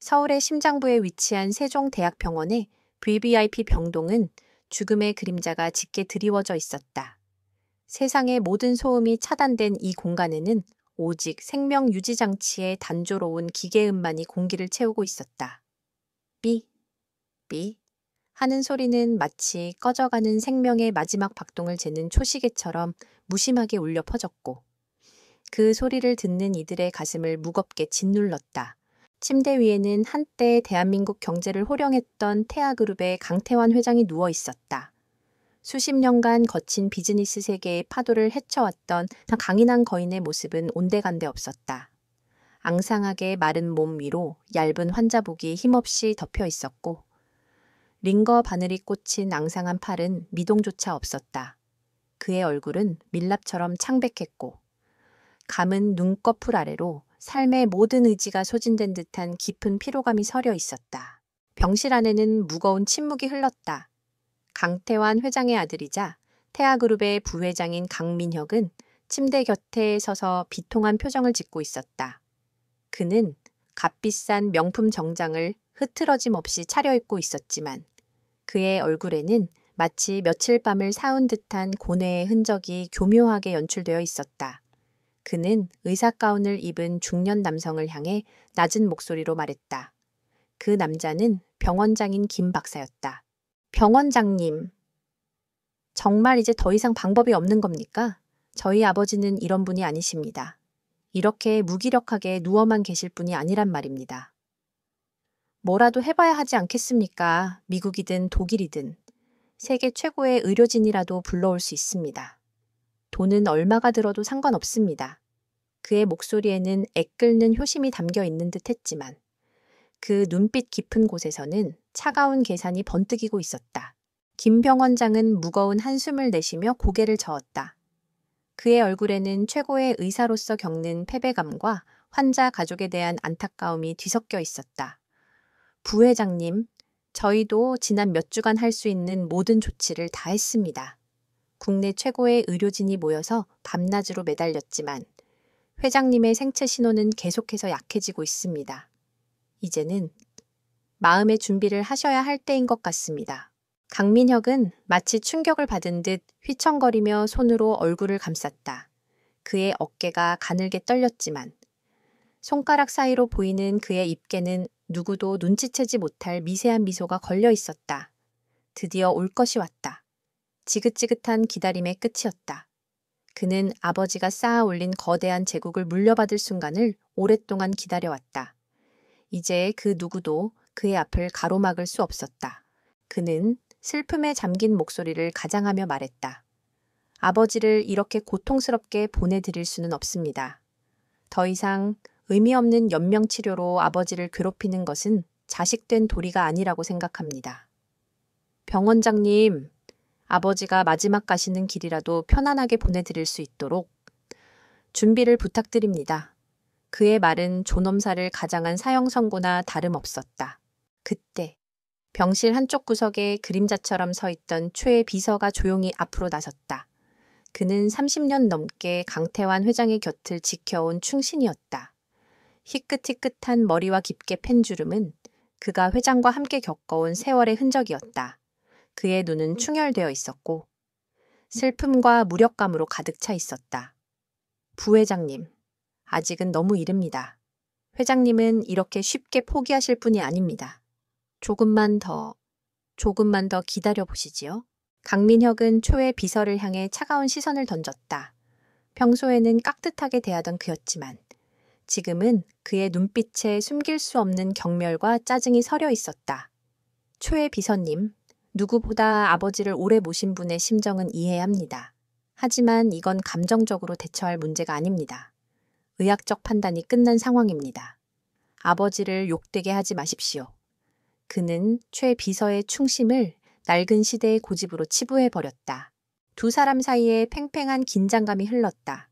서울의 심장부에 위치한 세종대학병원의 VVIP 병동은 죽음의 그림자가 짙게 드리워져 있었다. 세상의 모든 소음이 차단된 이 공간에는 오직 생명 유지 장치의 단조로운 기계음만이 공기를 채우고 있었다. 삐, 삐 하는 소리는 마치 꺼져가는 생명의 마지막 박동을 재는 초시계처럼 무심하게 울려 퍼졌고, 그 소리를 듣는 이들의 가슴을 무겁게 짓눌렀다. 침대 위에는 한때 대한민국 경제를 호령했던 태아그룹의 강태환 회장이 누워 있었다. 수십 년간 거친 비즈니스 세계의 파도를 헤쳐왔던 강인한 거인의 모습은 온데간데 없었다. 앙상하게 마른 몸 위로 얇은 환자복이 힘없이 덮여 있었고, 링거 바늘이 꽂힌 앙상한 팔은 미동조차 없었다. 그의 얼굴은 밀랍처럼 창백했고, 감은 눈꺼풀 아래로 삶의 모든 의지가 소진된 듯한 깊은 피로감이 서려 있었다. 병실 안에는 무거운 침묵이 흘렀다. 강태환 회장의 아들이자 태아그룹의 부회장인 강민혁은 침대 곁에 서서 비통한 표정을 짓고 있었다. 그는 값비싼 명품 정장을 흐트러짐 없이 차려입고 있었지만 그의 얼굴에는 마치 며칠 밤을 사운 듯한 고뇌의 흔적이 교묘하게 연출되어 있었다. 그는 의사 가운을 입은 중년 남성을 향해 낮은 목소리로 말했다. 그 남자는 병원장인 김 박사였다. 병원장님, 정말 이제 더 이상 방법이 없는 겁니까? 저희 아버지는 이런 분이 아니십니다. 이렇게 무기력하게 누워만 계실 분이 아니란 말입니다. 뭐라도 해봐야 하지 않겠습니까? 미국이든 독일이든 세계 최고의 의료진이라도 불러올 수 있습니다. 돈은 얼마가 들어도 상관없습니다. 그의 목소리에는 애끓는 효심이 담겨 있는 듯 했지만 그 눈빛 깊은 곳에서는 차가운 계산이 번뜩이고 있었다. 김 병원장은 무거운 한숨을 내쉬며 고개를 저었다. 그의 얼굴에는 최고의 의사로서 겪는 패배감과 환자 가족에 대한 안타까움이 뒤섞여 있었다. 부회장님, 저희도 지난 몇 주간 할 수 있는 모든 조치를 다 했습니다. 국내 최고의 의료진이 모여서 밤낮으로 매달렸지만 회장님의 생체 신호는 계속해서 약해지고 있습니다. 이제는 마음의 준비를 하셔야 할 때인 것 같습니다. 강민혁은 마치 충격을 받은 듯 휘청거리며 손으로 얼굴을 감쌌다. 그의 어깨가 가늘게 떨렸지만 손가락 사이로 보이는 그의 입계는 누구도 눈치채지 못할 미세한 미소가 걸려 있었다. 드디어 올 것이 왔다. 지긋지긋한 기다림의 끝이었다. 그는 아버지가 쌓아 올린 거대한 제국을 물려받을 순간을 오랫동안 기다려왔다. 이제 그 누구도 그의 앞을 가로막을 수 없었다. 그는 슬픔에 잠긴 목소리를 가장하며 말했다. 아버지를 이렇게 고통스럽게 보내드릴 수는 없습니다. 더 이상 의미 없는 연명치료로 아버지를 괴롭히는 것은 자식된 도리가 아니라고 생각합니다. 병원장님, 아버지가 마지막 가시는 길이라도 편안하게 보내드릴 수 있도록 준비를 부탁드립니다. 그의 말은 존엄사를 가장한 사형 선고나 다름없었다. 그때 병실 한쪽 구석에 그림자처럼 서 있던 최 비서가 조용히 앞으로 나섰다. 그는 30년 넘게 강태환 회장의 곁을 지켜온 충신이었다. 희끗희끗한 머리와 깊게 팬 주름은 그가 회장과 함께 겪어온 세월의 흔적이었다. 그의 눈은 충혈되어 있었고 슬픔과 무력감으로 가득 차 있었다. 부회장님, 아직은 너무 이릅니다. 회장님은 이렇게 쉽게 포기하실 분이 아닙니다. 조금만 더 기다려 보시지요. 강민혁은 초의 비서를 향해 차가운 시선을 던졌다. 평소에는 깍듯하게 대하던 그였지만 지금은 그의 눈빛에 숨길 수 없는 경멸과 짜증이 서려 있었다. 초의 비서님, 누구보다 아버지를 오래 모신 분의 심정은 이해합니다. 하지만 이건 감정적으로 대처할 문제가 아닙니다. 의학적 판단이 끝난 상황입니다. 아버지를 욕되게 하지 마십시오. 그는 최 비서의 충심을 낡은 시대의 고집으로 치부해버렸다. 두 사람 사이에 팽팽한 긴장감이 흘렀다.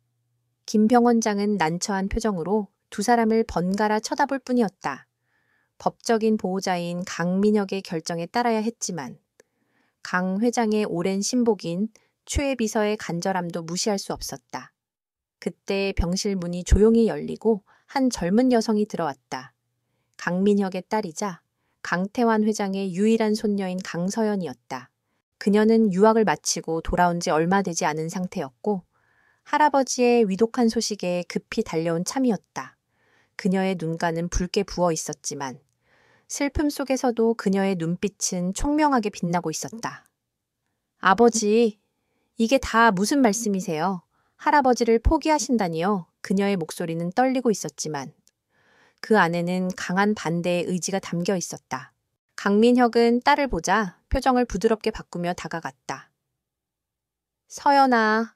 김 병원장은 난처한 표정으로 두 사람을 번갈아 쳐다볼 뿐이었다. 법적인 보호자인 강민혁의 결정에 따라야 했지만 강 회장의 오랜 신복인 최 비서의 간절함도 무시할 수 없었다. 그때 병실 문이 조용히 열리고 한 젊은 여성이 들어왔다. 강민혁의 딸이자 강태환 회장의 유일한 손녀인 강서연이었다. 그녀는 유학을 마치고 돌아온 지 얼마 되지 않은 상태였고 할아버지의 위독한 소식에 급히 달려온 참이었다. 그녀의 눈가는 붉게 부어 있었지만 슬픔 속에서도 그녀의 눈빛은 총명하게 빛나고 있었다. 아버지, 이게 다 무슨 말씀이세요? 할아버지를 포기하신다니요? 그녀의 목소리는 떨리고 있었지만 그 안에는 강한 반대의 의지가 담겨 있었다. 강민혁은 딸을 보자 표정을 부드럽게 바꾸며 다가갔다. 서연아,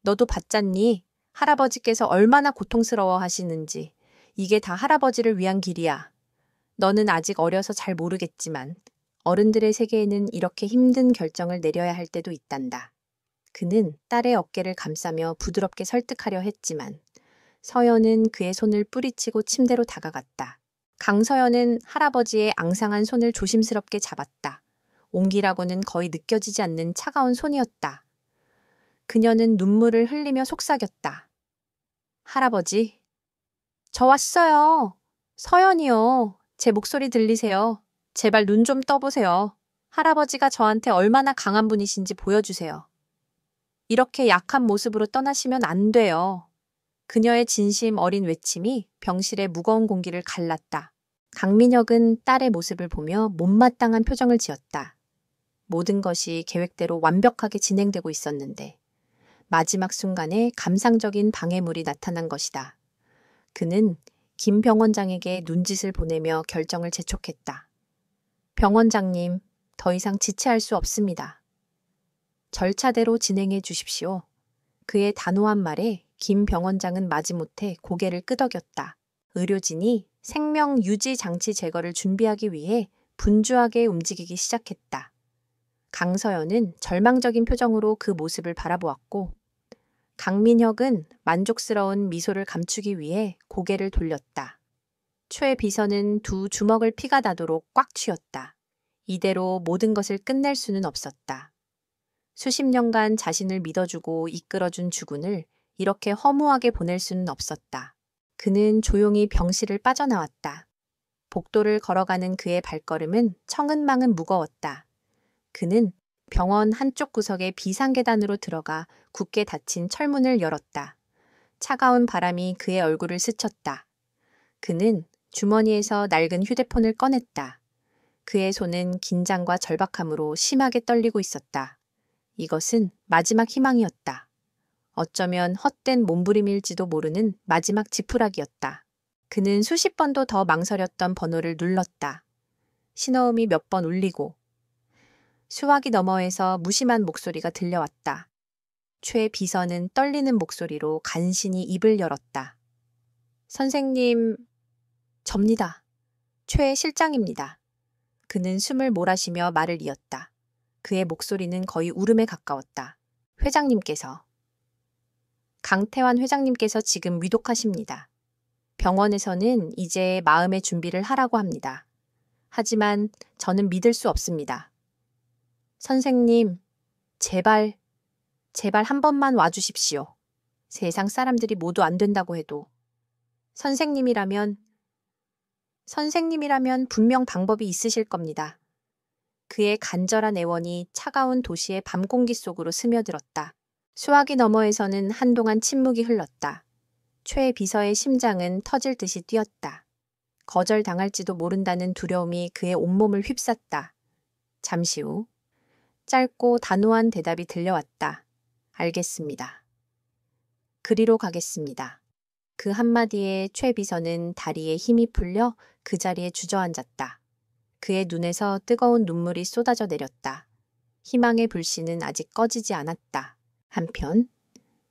너도 봤잖니? 할아버지께서 얼마나 고통스러워 하시는지. 이게 다 할아버지를 위한 길이야. 너는 아직 어려서 잘 모르겠지만 어른들의 세계에는 이렇게 힘든 결정을 내려야 할 때도 있단다. 그는 딸의 어깨를 감싸며 부드럽게 설득하려 했지만 서연은 그의 손을 뿌리치고 침대로 다가갔다. 강서연은 할아버지의 앙상한 손을 조심스럽게 잡았다. 온기라고는 거의 느껴지지 않는 차가운 손이었다. 그녀는 눈물을 흘리며 속삭였다. 할아버지, 저 왔어요. 서연이요. 제 목소리 들리세요? 제발 눈 좀 떠보세요. 할아버지가 저한테 얼마나 강한 분이신지 보여주세요. 이렇게 약한 모습으로 떠나시면 안 돼요. 그녀의 진심 어린 외침이 병실의 무거운 공기를 갈랐다. 강민혁은 딸의 모습을 보며 못마땅한 표정을 지었다. 모든 것이 계획대로 완벽하게 진행되고 있었는데 마지막 순간에 감상적인 방해물이 나타난 것이다. 그는 김 병원장에게 눈짓을 보내며 결정을 재촉했다. 병원장님, 더 이상 지체할 수 없습니다. 절차대로 진행해 주십시오. 그의 단호한 말에 김 병원장은 마지못해 고개를 끄덕였다. 의료진이 생명 유지 장치 제거를 준비하기 위해 분주하게 움직이기 시작했다. 강서연은 절망적인 표정으로 그 모습을 바라보았고 강민혁은 만족스러운 미소를 감추기 위해 고개를 돌렸다. 최 비서는 두 주먹을 피가 나도록 꽉 쥐었다. 이대로 모든 것을 끝낼 수는 없었다. 수십 년간 자신을 믿어주고 이끌어준 주군을 이렇게 허무하게 보낼 수는 없었다. 그는 조용히 병실을 빠져나왔다. 복도를 걸어가는 그의 발걸음은 청은망은 무거웠다. 그는 병원 한쪽 구석의 비상계단으로 들어가 굳게 닫힌 철문을 열었다. 차가운 바람이 그의 얼굴을 스쳤다. 그는 주머니에서 낡은 휴대폰을 꺼냈다. 그의 손은 긴장과 절박함으로 심하게 떨리고 있었다. 이것은 마지막 희망이었다. 어쩌면 헛된 몸부림일지도 모르는 마지막 지푸라기였다. 그는 수십 번도 더 망설였던 번호를 눌렀다. 신호음이 몇 번 울리고 수화기 너머에서 무심한 목소리가 들려왔다. 최 비서는 떨리는 목소리로 간신히 입을 열었다. 선생님, 접니다. 최 실장입니다. 그는 숨을 몰아쉬며 말을 이었다. 그의 목소리는 거의 울음에 가까웠다. 회장님께서. 강태환 회장님께서 지금 위독하십니다. 병원에서는 이제 마음의 준비를 하라고 합니다. 하지만 저는 믿을 수 없습니다. 선생님, 제발 한 번만 와주십시오. 세상 사람들이 모두 안 된다고 해도. 선생님이라면 분명 방법이 있으실 겁니다. 그의 간절한 애원이 차가운 도시의 밤 공기 속으로 스며들었다. 수화기 너머에서는 한동안 침묵이 흘렀다. 최 비서의 심장은 터질 듯이 뛰었다. 거절당할지도 모른다는 두려움이 그의 온몸을 휩쌌다. 잠시 후 짧고 단호한 대답이 들려왔다. 알겠습니다. 그리로 가겠습니다. 그 한마디에 최 비서는 다리에 힘이 풀려 그 자리에 주저앉았다. 그의 눈에서 뜨거운 눈물이 쏟아져 내렸다. 희망의 불씨는 아직 꺼지지 않았다. 한편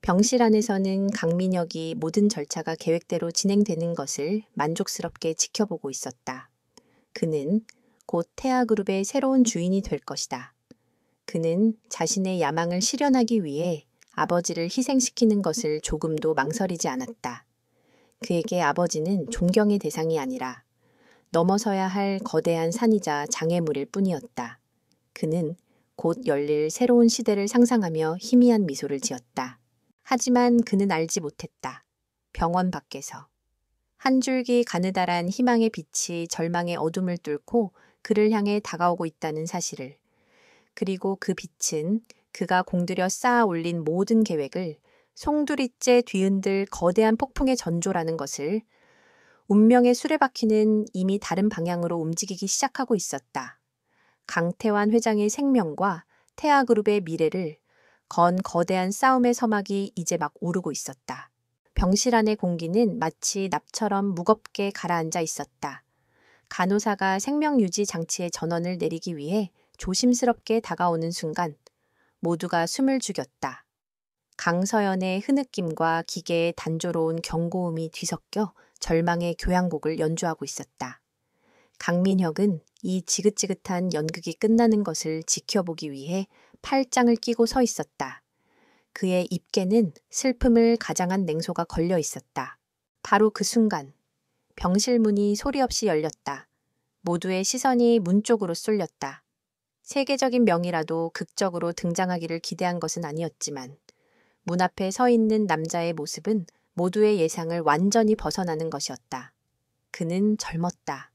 병실 안에서는 강민혁이 모든 절차가 계획대로 진행되는 것을 만족스럽게 지켜보고 있었다. 그는 곧 태아그룹의 새로운 주인이 될 것이다. 그는 자신의 야망을 실현하기 위해 아버지를 희생시키는 것을 조금도 망설이지 않았다. 그에게 아버지는 존경의 대상이 아니라 넘어서야 할 거대한 산이자 장애물일 뿐이었다. 그는 곧 열릴 새로운 시대를 상상하며 희미한 미소를 지었다. 하지만 그는 알지 못했다. 병원 밖에서 한 줄기 가느다란 희망의 빛이 절망의 어둠을 뚫고 그를 향해 다가오고 있다는 사실을, 그리고 그 빛은 그가 공들여 쌓아 올린 모든 계획을 송두리째 뒤흔들 거대한 폭풍의 전조라는 것을, 운명의 수레바퀴는 이미 다른 방향으로 움직이기 시작하고 있었다. 강태환 회장의 생명과 태아그룹의 미래를 건 거대한 싸움의 서막이 이제 막 오르고 있었다. 병실 안의 공기는 마치 납처럼 무겁게 가라앉아 있었다. 간호사가 생명유지 장치의 전원을 내리기 위해 조심스럽게 다가오는 순간 모두가 숨을 죽였다. 강서연의 흐느낌과 기계의 단조로운 경고음이 뒤섞여 절망의 교향곡을 연주하고 있었다. 강민혁은 이 지긋지긋한 연극이 끝나는 것을 지켜보기 위해 팔짱을 끼고 서 있었다. 그의 입계는 슬픔을 가장한 냉소가 걸려 있었다. 바로 그 순간 병실 문이 소리 없이 열렸다. 모두의 시선이 문 쪽으로 쏠렸다. 세계적인 명이라도 극적으로 등장하기를 기대한 것은 아니었지만 문 앞에 서 있는 남자의 모습은 모두의 예상을 완전히 벗어나는 것이었다. 그는 젊었다.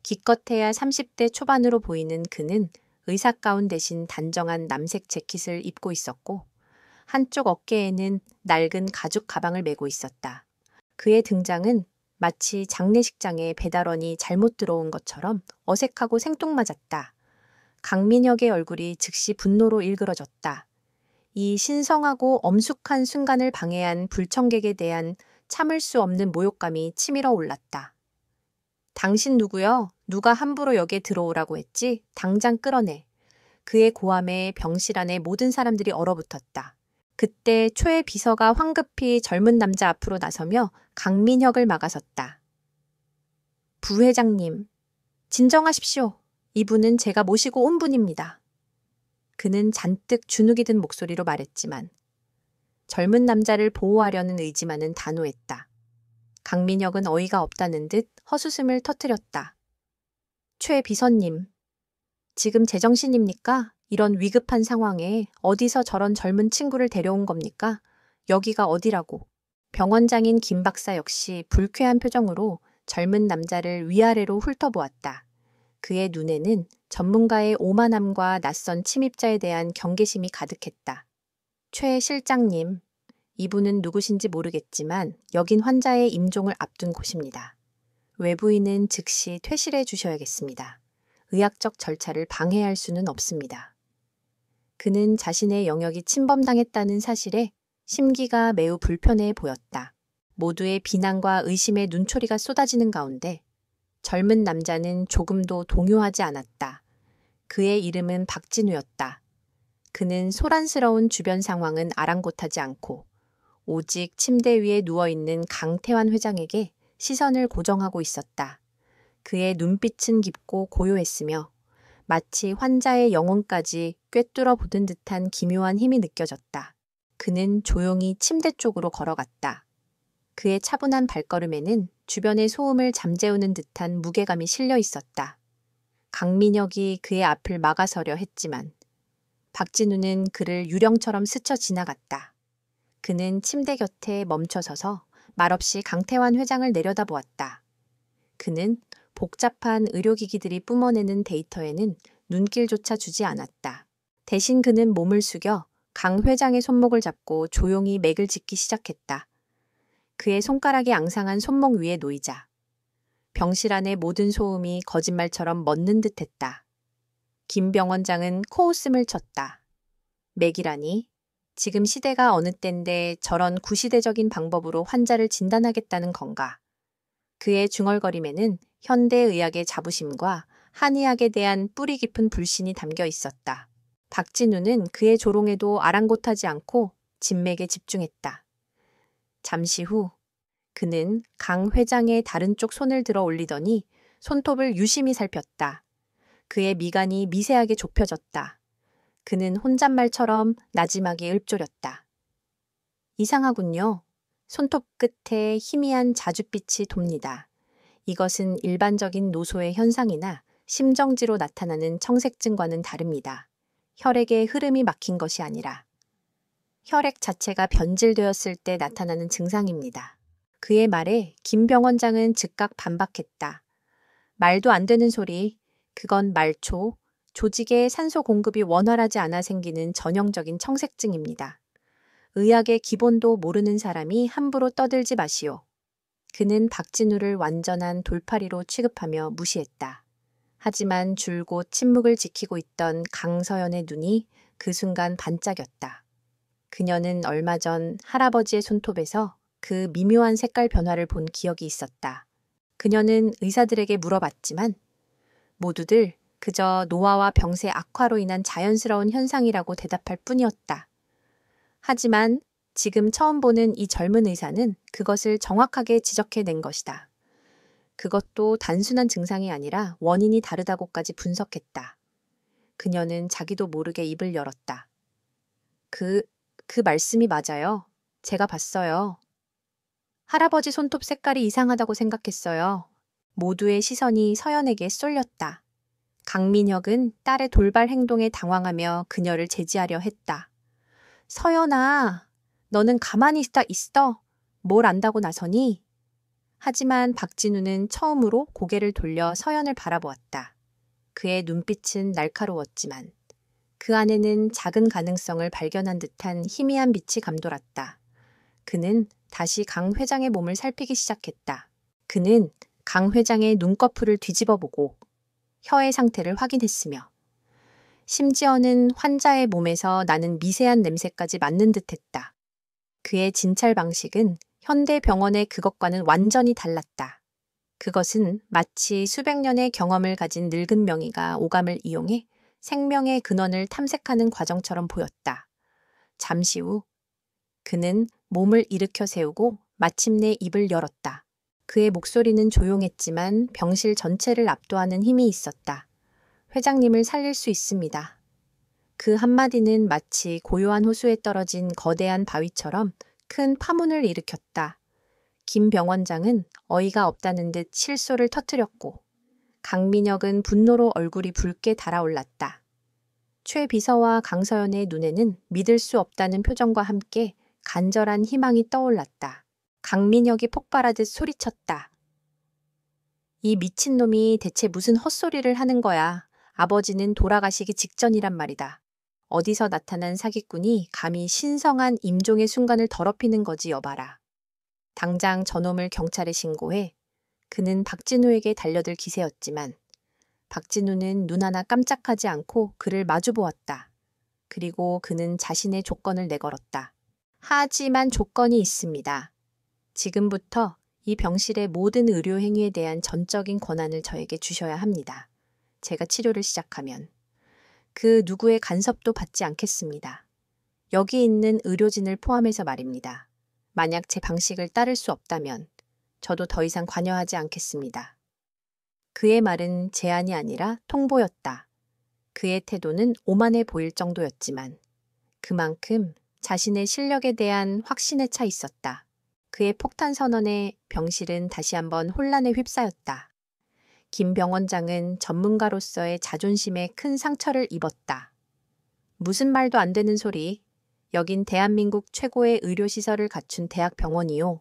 기껏해야 30대 초반으로 보이는 그는 의사가운 대신 단정한 남색 재킷을 입고 있었고 한쪽 어깨에는 낡은 가죽 가방을 메고 있었다. 그의 등장은 마치 장례식장에 배달원이 잘못 들어온 것처럼 어색하고 생뚱맞았다. 강민혁의 얼굴이 즉시 분노로 일그러졌다. 이 신성하고 엄숙한 순간을 방해한 불청객에 대한 참을 수 없는 모욕감이 치밀어 올랐다. 당신 누구요? 누가 함부로 여기에 들어오라고 했지? 당장 끌어내. 그의 고함에 병실 안의 모든 사람들이 얼어붙었다. 그때 초의 비서가 황급히 젊은 남자 앞으로 나서며 강민혁을 막아섰다. 부회장님, 진정하십시오. 이분은 제가 모시고 온 분입니다. 그는 잔뜩 주눅이 든 목소리로 말했지만 젊은 남자를 보호하려는 의지만은 단호했다. 강민혁은 어이가 없다는 듯 헛웃음을 터뜨렸다. 최 비서님, 지금 제정신입니까? 이런 위급한 상황에 어디서 저런 젊은 친구를 데려온 겁니까? 여기가 어디라고? 병원장인 김 박사 역시 불쾌한 표정으로 젊은 남자를 위아래로 훑어보았다. 그의 눈에는 전문가의 오만함과 낯선 침입자에 대한 경계심이 가득했다. 최 실장님, 이분은 누구신지 모르겠지만 여긴 환자의 임종을 앞둔 곳입니다. 외부인은 즉시 퇴실해 주셔야겠습니다. 의학적 절차를 방해할 수는 없습니다. 그는 자신의 영역이 침범당했다는 사실에 심기가 매우 불편해 보였다. 모두의 비난과 의심의 눈초리가 쏟아지는 가운데 젊은 남자는 조금도 동요하지 않았다. 그의 이름은 박진우였다. 그는 소란스러운 주변 상황은 아랑곳하지 않고 오직 침대 위에 누워있는 강태환 회장에게 시선을 고정하고 있었다. 그의 눈빛은 깊고 고요했으며 마치 환자의 영혼까지 꿰뚫어 보던 듯한 기묘한 힘이 느껴졌다. 그는 조용히 침대 쪽으로 걸어갔다. 그의 차분한 발걸음에는 주변의 소음을 잠재우는 듯한 무게감이 실려 있었다. 강민혁이 그의 앞을 막아서려 했지만 박진우는 그를 유령처럼 스쳐 지나갔다. 그는 침대 곁에 멈춰서서 말없이 강태환 회장을 내려다보았다. 그는 복잡한 의료기기들이 뿜어내는 데이터에는 눈길조차 주지 않았다. 대신 그는 몸을 숙여 강 회장의 손목을 잡고 조용히 맥을 짚기 시작했다. 그의 손가락이 앙상한 손목 위에 놓이자 병실 안의 모든 소음이 거짓말처럼 멎는 듯했다. 김 병원장은 코웃음을 쳤다. 맥이라니? 지금 시대가 어느 때인데 저런 구시대적인 방법으로 환자를 진단하겠다는 건가? 그의 중얼거림에는 현대의학의 자부심과 한의학에 대한 뿌리 깊은 불신이 담겨 있었다. 박진우는 그의 조롱에도 아랑곳하지 않고 진맥에 집중했다. 잠시 후 그는 강 회장의 다른 쪽 손을 들어 올리더니 손톱을 유심히 살폈다. 그의 미간이 미세하게 좁혀졌다. 그는 혼잣말처럼 나지막이 읊조렸다. 이상하군요. 손톱 끝에 희미한 자줏빛이 돕니다. 이것은 일반적인 노소의 현상이나 심정지로 나타나는 청색증과는 다릅니다. 혈액의 흐름이 막힌 것이 아니라 혈액 자체가 변질되었을 때 나타나는 증상입니다. 그의 말에 김 병원장은 즉각 반박했다. 말도 안 되는 소리. 그건 말초, 조직의 산소 공급이 원활하지 않아 생기는 전형적인 청색증입니다. 의학의 기본도 모르는 사람이 함부로 떠들지 마시오. 그는 박진우를 완전한 돌팔이로 취급하며 무시했다. 하지만 줄곧 침묵을 지키고 있던 강서연의 눈이 그 순간 반짝였다. 그녀는 얼마 전 할아버지의 손톱에서 그 미묘한 색깔 변화를 본 기억이 있었다. 그녀는 의사들에게 물어봤지만 모두들 그저 노화와 병세 악화로 인한 자연스러운 현상이라고 대답할 뿐이었다. 하지만 지금 처음 보는 이 젊은 의사는 그것을 정확하게 지적해낸 것이다. 그것도 단순한 증상이 아니라 원인이 다르다고까지 분석했다. 그녀는 자기도 모르게 입을 열었다. 그 말씀이 맞아요. 제가 봤어요. 할아버지 손톱 색깔이 이상하다고 생각했어요. 모두의 시선이 서연에게 쏠렸다. 강민혁은 딸의 돌발 행동에 당황하며 그녀를 제지하려 했다. 서연아, 너는 가만히 있어. 뭘 안다고 나서니? 하지만 박진우는 처음으로 고개를 돌려 서연을 바라보았다. 그의 눈빛은 날카로웠지만 그 안에는 작은 가능성을 발견한 듯한 희미한 빛이 감돌았다. 그는 다시 강 회장의 몸을 살피기 시작했다. 그는 강 회장의 눈꺼풀을 뒤집어보고 혀의 상태를 확인했으며 심지어는 환자의 몸에서 나는 미세한 냄새까지 맡는 듯했다. 그의 진찰 방식은 현대 병원의 그것과는 완전히 달랐다. 그것은 마치 수백 년의 경험을 가진 늙은 명의가 오감을 이용해 생명의 근원을 탐색하는 과정처럼 보였다. 잠시 후 그는 몸을 일으켜 세우고 마침내 입을 열었다. 그의 목소리는 조용했지만 병실 전체를 압도하는 힘이 있었다. 회장님을 살릴 수 있습니다. 그 한마디는 마치 고요한 호수에 떨어진 거대한 바위처럼 큰 파문을 일으켰다. 김 병원장은 어이가 없다는 듯 실소를 터뜨렸고 강민혁은 분노로 얼굴이 붉게 달아올랐다. 최 비서와 강서연의 눈에는 믿을 수 없다는 표정과 함께 간절한 희망이 떠올랐다. 강민혁이 폭발하듯 소리쳤다. 이 미친놈이 대체 무슨 헛소리를 하는 거야. 아버지는 돌아가시기 직전이란 말이다. 어디서 나타난 사기꾼이 감히 신성한 임종의 순간을 더럽히는 거지 여봐라. 당장 저놈을 경찰에 신고해. 그는 박진우에게 달려들 기세였지만 박진우는 눈 하나 깜짝하지 않고 그를 마주보았다. 그리고 그는 자신의 조건을 내걸었다. 하지만 조건이 있습니다. 지금부터 이 병실의 모든 의료 행위에 대한 전적인 권한을 저에게 주셔야 합니다. 제가 치료를 시작하면 그 누구의 간섭도 받지 않겠습니다. 여기 있는 의료진을 포함해서 말입니다. 만약 제 방식을 따를 수 없다면 저도 더 이상 관여하지 않겠습니다. 그의 말은 제안이 아니라 통보였다. 그의 태도는 오만해 보일 정도였지만 그만큼 자신의 실력에 대한 확신에 차 있었다. 그의 폭탄 선언에 병실은 다시 한번 혼란에 휩싸였다. 김 병원장은 전문가로서의 자존심에 큰 상처를 입었다. 무슨 말도 안 되는 소리. 여긴 대한민국 최고의 의료시설을 갖춘 대학병원이요.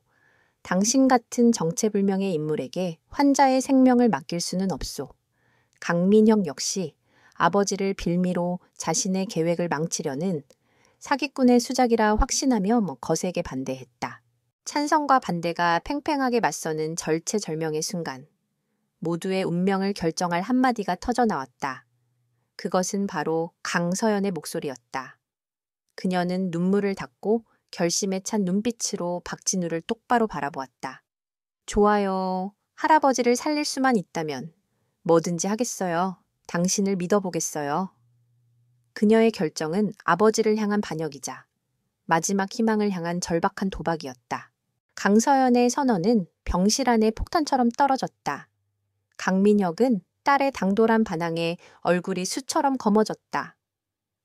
당신 같은 정체불명의 인물에게 환자의 생명을 맡길 수는 없소. 강민혁 역시 아버지를 빌미로 자신의 계획을 망치려는 사기꾼의 수작이라 확신하며 거세게 반대했다. 찬성과 반대가 팽팽하게 맞서는 절체절명의 순간 모두의 운명을 결정할 한마디가 터져나왔다. 그것은 바로 강서연의 목소리였다. 그녀는 눈물을 닦고 결심에 찬 눈빛으로 박진우를 똑바로 바라보았다. 좋아요. 할아버지를 살릴 수만 있다면 뭐든지 하겠어요. 당신을 믿어보겠어요. 그녀의 결정은 아버지를 향한 반역이자 마지막 희망을 향한 절박한 도박이었다. 강서연의 선언은 병실 안에 폭탄처럼 떨어졌다. 강민혁은 딸의 당돌한 반항에 얼굴이 수처럼 검어졌다.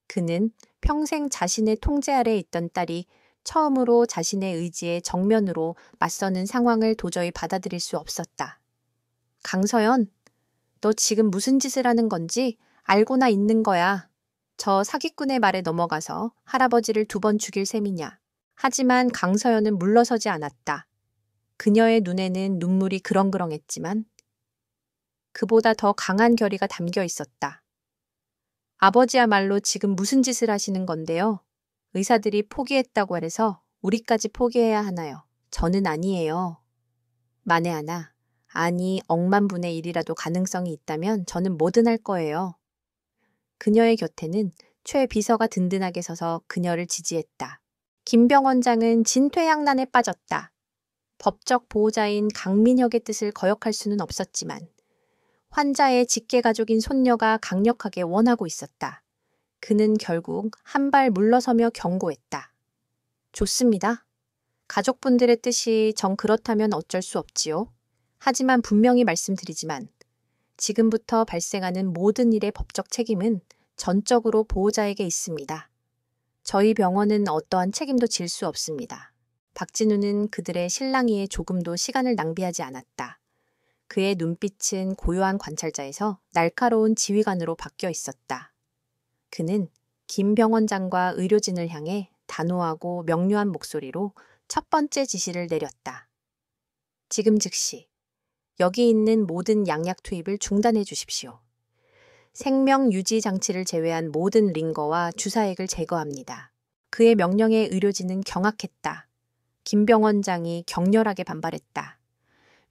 그는 평생 자신의 통제 아래 있던 딸이 처음으로 자신의 의지에 정면으로 맞서는 상황을 도저히 받아들일 수 없었다. 강서연, 너 지금 무슨 짓을 하는 건지 알고나 있는 거야. 저 사기꾼의 말에 넘어가서 할아버지를 2번 죽일 셈이냐. 하지만 강서연은 물러서지 않았다. 그녀의 눈에는 눈물이 그렁그렁했지만 그보다 더 강한 결의가 담겨 있었다. 아버지야말로 지금 무슨 짓을 하시는 건데요? 의사들이 포기했다고 해서 우리까지 포기해야 하나요? 저는 아니에요. 만에 하나, 아니 억만 분의 1이라도 가능성이 있다면 저는 뭐든 할 거예요. 그녀의 곁에는 최 비서가 든든하게 서서 그녀를 지지했다. 김병 원장은 진퇴양난에 빠졌다. 법적 보호자인 강민혁의 뜻을 거역할 수는 없었지만 환자의 직계가족인 손녀가 강력하게 원하고 있었다. 그는 결국 한 발 물러서며 경고했다. 좋습니다. 가족분들의 뜻이 정 그렇다면 어쩔 수 없지요. 하지만 분명히 말씀드리지만 지금부터 발생하는 모든 일의 법적 책임은 전적으로 보호자에게 있습니다. 저희 병원은 어떠한 책임도 질 수 없습니다. 박진우는 그들의 실랑이에 조금도 시간을 낭비하지 않았다. 그의 눈빛은 고요한 관찰자에서 날카로운 지휘관으로 바뀌어 있었다. 그는 김 병원장과 의료진을 향해 단호하고 명료한 목소리로 첫 번째 지시를 내렸다. 지금 즉시 여기 있는 모든 양약 투입을 중단해 주십시오. 생명 유지 장치를 제외한 모든 링거와 주사액을 제거합니다. 그의 명령에 의료진은 경악했다. 김 병원장이 격렬하게 반발했다.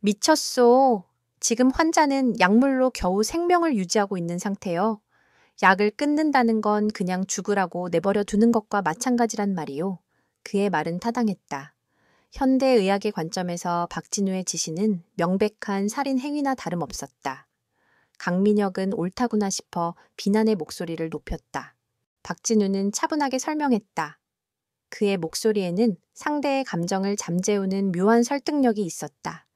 미쳤소. 지금 환자는 약물로 겨우 생명을 유지하고 있는 상태요. 약을 끊는다는 건 그냥 죽으라고 내버려 두는 것과 마찬가지란 말이요. 그의 말은 타당했다. 현대의학의 관점에서 박진우의 지시는 명백한 살인 행위나 다름없었다. 강민혁은 옳다구나 싶어 비난의 목소리를 높였다. 박진우는 차분하게 설명했다. 그의 목소리에는 상대의 감정을 잠재우는 묘한 설득력이 있었다.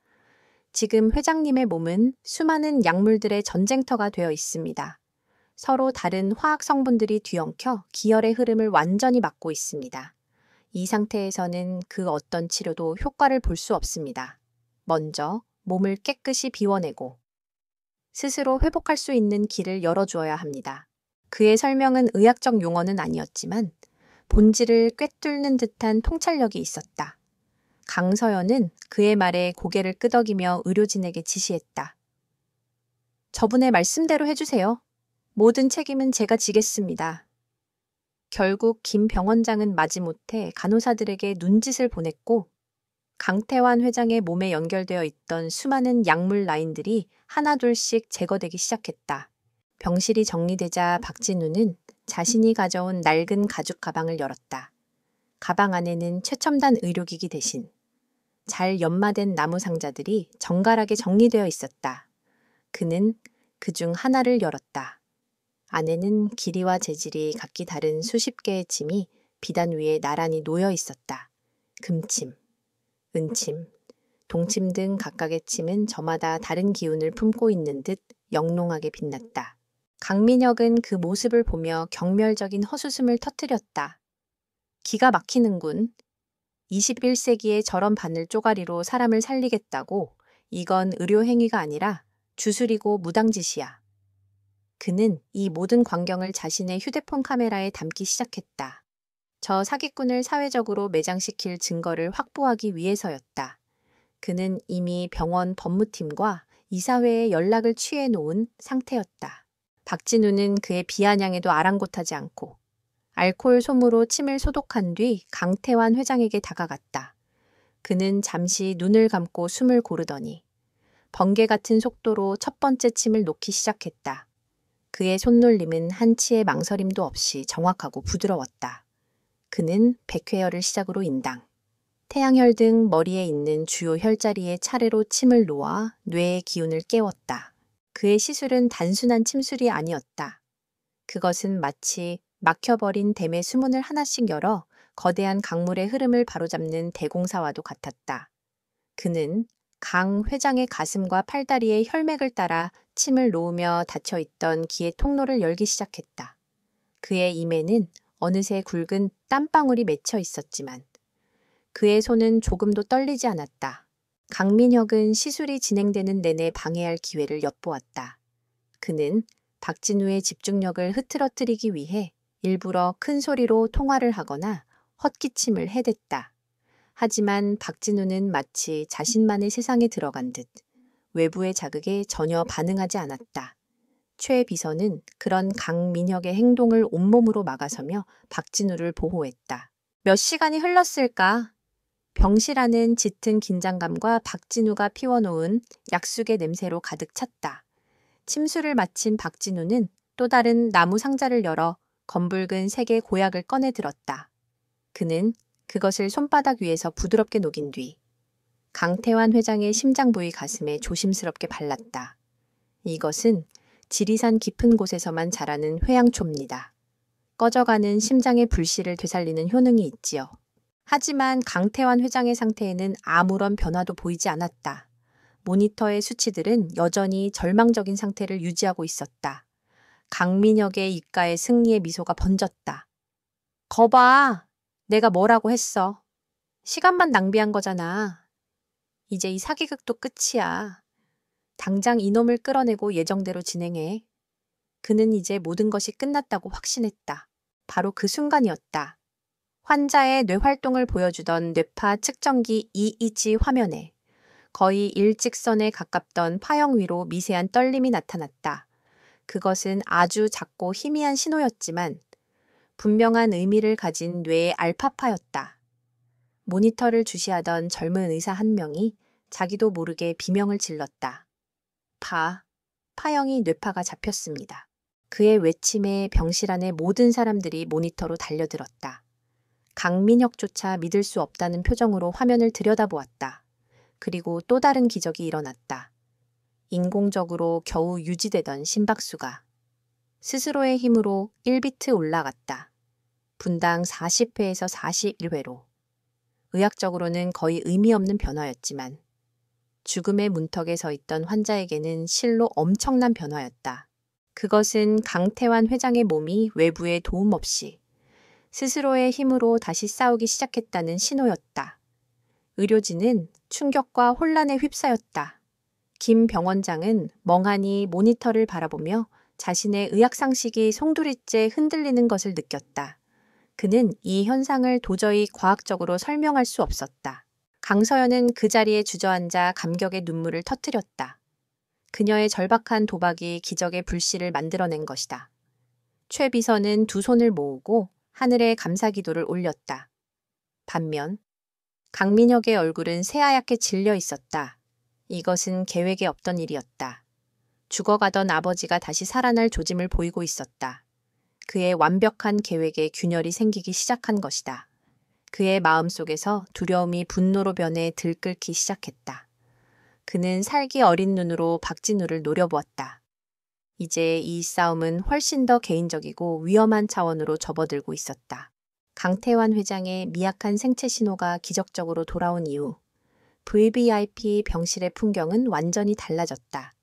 지금 회장님의 몸은 수많은 약물들의 전쟁터가 되어 있습니다. 서로 다른 화학 성분들이 뒤엉켜 기혈의 흐름을 완전히 막고 있습니다. 이 상태에서는 그 어떤 치료도 효과를 볼 수 없습니다. 먼저 몸을 깨끗이 비워내고 스스로 회복할 수 있는 길을 열어주어야 합니다. 그의 설명은 의학적 용어는 아니었지만 본질을 꿰뚫는 듯한 통찰력이 있었다. 강서연은 그의 말에 고개를 끄덕이며 의료진에게 지시했다. 저분의 말씀대로 해주세요. 모든 책임은 제가 지겠습니다. 결국 김 병원장은 마지못해 간호사들에게 눈짓을 보냈고 강태환 회장의 몸에 연결되어 있던 수많은 약물 라인들이 하나둘씩 제거되기 시작했다. 병실이 정리되자 박진우는 자신이 가져온 낡은 가죽 가방을 열었다. 가방 안에는 최첨단 의료기기 대신 잘 연마된 나무 상자들이 정갈하게 정리되어 있었다. 그는 그중 하나를 열었다. 안에는 길이와 재질이 각기 다른 수십 개의 침이 비단 위에 나란히 놓여 있었다. 금침, 은침, 동침 등 각각의 침은 저마다 다른 기운을 품고 있는 듯 영롱하게 빛났다. 강민혁은 그 모습을 보며 경멸적인 헛웃음을 터뜨렸다. 기가 막히는군. 21세기에 저런 바늘 쪼가리로 사람을 살리겠다고 이건 의료행위가 아니라 주술이고 무당짓이야. 그는 이 모든 광경을 자신의 휴대폰 카메라에 담기 시작했다. 저 사기꾼을 사회적으로 매장시킬 증거를 확보하기 위해서였다. 그는 이미 병원 법무팀과 이사회에 연락을 취해 놓은 상태였다. 박진우는 그의 비아냥에도 아랑곳하지 않고 알코올 솜으로 침을 소독한 뒤 강태환 회장에게 다가갔다. 그는 잠시 눈을 감고 숨을 고르더니 번개 같은 속도로 첫 번째 침을 놓기 시작했다. 그의 손놀림은 한치의 망설임도 없이 정확하고 부드러웠다. 그는 백회열을 시작으로 인당, 태양혈 등 머리에 있는 주요 혈자리에 차례로 침을 놓아 뇌의 기운을 깨웠다. 그의 시술은 단순한 침술이 아니었다. 그것은 마치 막혀버린 댐의 수문을 하나씩 열어 거대한 강물의 흐름을 바로잡는 대공사와도 같았다. 그는 강 회장의 가슴과 팔다리의 혈맥을 따라 침을 놓으며 닫혀있던 기의 통로를 열기 시작했다. 그의 임에는 어느새 굵은 땀방울이 맺혀 있었지만 그의 손은 조금도 떨리지 않았다. 강민혁은 시술이 진행되는 내내 방해할 기회를 엿보았다. 그는 박진우의 집중력을 흐트러뜨리기 위해 일부러 큰 소리로 통화를 하거나 헛기침을 해댔다. 하지만 박진우는 마치 자신만의 세상에 들어간 듯 외부의 자극에 전혀 반응하지 않았다. 최 비서는 그런 강민혁의 행동을 온몸으로 막아서며 박진우를 보호했다. 몇 시간이 흘렀을까? 병실안은 짙은 긴장감과 박진우가 피워놓은 약숙의 냄새로 가득 찼다. 침수를 마친 박진우는 또 다른 나무 상자를 열어 검붉은 색의 고약을 꺼내 들었다. 그는 그것을 손바닥 위에서 부드럽게 녹인 뒤 강태환 회장의 심장 부위 가슴에 조심스럽게 발랐다. 이것은 지리산 깊은 곳에서만 자라는 회양초입니다. 꺼져가는 심장의 불씨를 되살리는 효능이 있지요. 하지만 강태환 회장의 상태에는 아무런 변화도 보이지 않았다. 모니터의 수치들은 여전히 절망적인 상태를 유지하고 있었다. 강민혁의 입가에 승리의 미소가 번졌다. 거봐, 내가 뭐라고 했어. 시간만 낭비한 거잖아. 이제 이 사기극도 끝이야. 당장 이놈을 끌어내고 예정대로 진행해. 그는 이제 모든 것이 끝났다고 확신했다. 바로 그 순간이었다. 환자의 뇌활동을 보여주던 뇌파 측정기 EEG 화면에 거의 일직선에 가깝던 파형 위로 미세한 떨림이 나타났다. 그것은 아주 작고 희미한 신호였지만 분명한 의미를 가진 뇌의 알파파였다. 모니터를 주시하던 젊은 의사 한 명이 자기도 모르게 비명을 질렀다. 파형이 뇌파가 잡혔습니다. 그의 외침에 병실 안의 모든 사람들이 모니터로 달려들었다. 강민혁조차 믿을 수 없다는 표정으로 화면을 들여다보았다. 그리고 또 다른 기적이 일어났다. 인공적으로 겨우 유지되던 심박수가 스스로의 힘으로 1비트 올라갔다. 분당 40회에서 41회로. 의학적으로는 거의 의미 없는 변화였지만 죽음의 문턱에 서 있던 환자에게는 실로 엄청난 변화였다. 그것은 강태환 회장의 몸이 외부의 도움 없이 스스로의 힘으로 다시 싸우기 시작했다는 신호였다. 의료진은 충격과 혼란에 휩싸였다. 김 병원장은 멍하니 모니터를 바라보며 자신의 의학상식이 송두리째 흔들리는 것을 느꼈다. 그는 이 현상을 도저히 과학적으로 설명할 수 없었다. 강서연은 그 자리에 주저앉아 감격의 눈물을 터뜨렸다. 그녀의 절박한 도박이 기적의 불씨를 만들어낸 것이다. 최 비서는 두 손을 모으고 하늘에 감사기도를 올렸다. 반면 강민혁의 얼굴은 새하얗게 질려 있었다. 이것은 계획에 없던 일이었다. 죽어가던 아버지가 다시 살아날 조짐을 보이고 있었다. 그의 완벽한 계획에 균열이 생기기 시작한 것이다. 그의 마음속에서 두려움이 분노로 변해 들끓기 시작했다. 그는 살기 어린 눈으로 박진우를 노려보았다. 이제 이 싸움은 훨씬 더 개인적이고 위험한 차원으로 접어들고 있었다. 강태환 회장의 미약한 생체 신호가 기적적으로 돌아온 이후 VVIP 병실의 풍경은 완전히 달라졌다.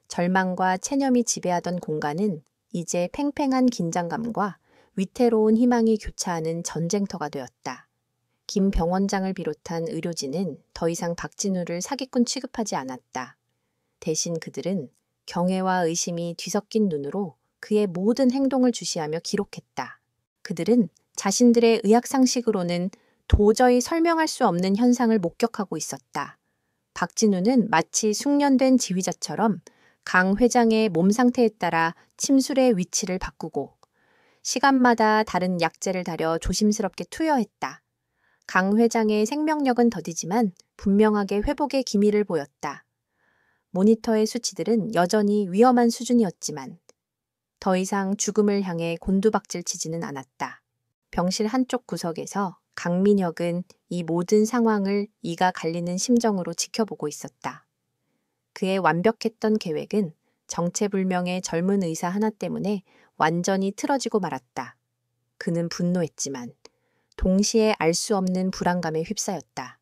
절망과 체념이 지배하던 공간은 이제 팽팽한 긴장감과 위태로운 희망이 교차하는 전쟁터가 되었다. 김 병원장을 비롯한 의료진은 더 이상 박진우를 사기꾼 취급하지 않았다. 대신 그들은 경애와 의심이 뒤섞인 눈으로 그의 모든 행동을 주시하며 기록했다. 그들은 자신들의 의학 상식으로는 도저히 설명할 수 없는 현상을 목격하고 있었다. 박진우는 마치 숙련된 지휘자처럼 강 회장의 몸 상태에 따라 침술의 위치를 바꾸고 시간마다 다른 약재를 달여 조심스럽게 투여했다. 강 회장의 생명력은 더디지만 분명하게 회복의 기미를 보였다. 모니터의 수치들은 여전히 위험한 수준이었지만 더 이상 죽음을 향해 곤두박질 치지는 않았다. 병실 한쪽 구석에서 강민혁은 이 모든 상황을 이가 갈리는 심정으로 지켜보고 있었다. 그의 완벽했던 계획은 정체불명의 젊은 의사 하나 때문에 완전히 틀어지고 말았다. 그는 분노했지만 동시에 알 수 없는 불안감에 휩싸였다.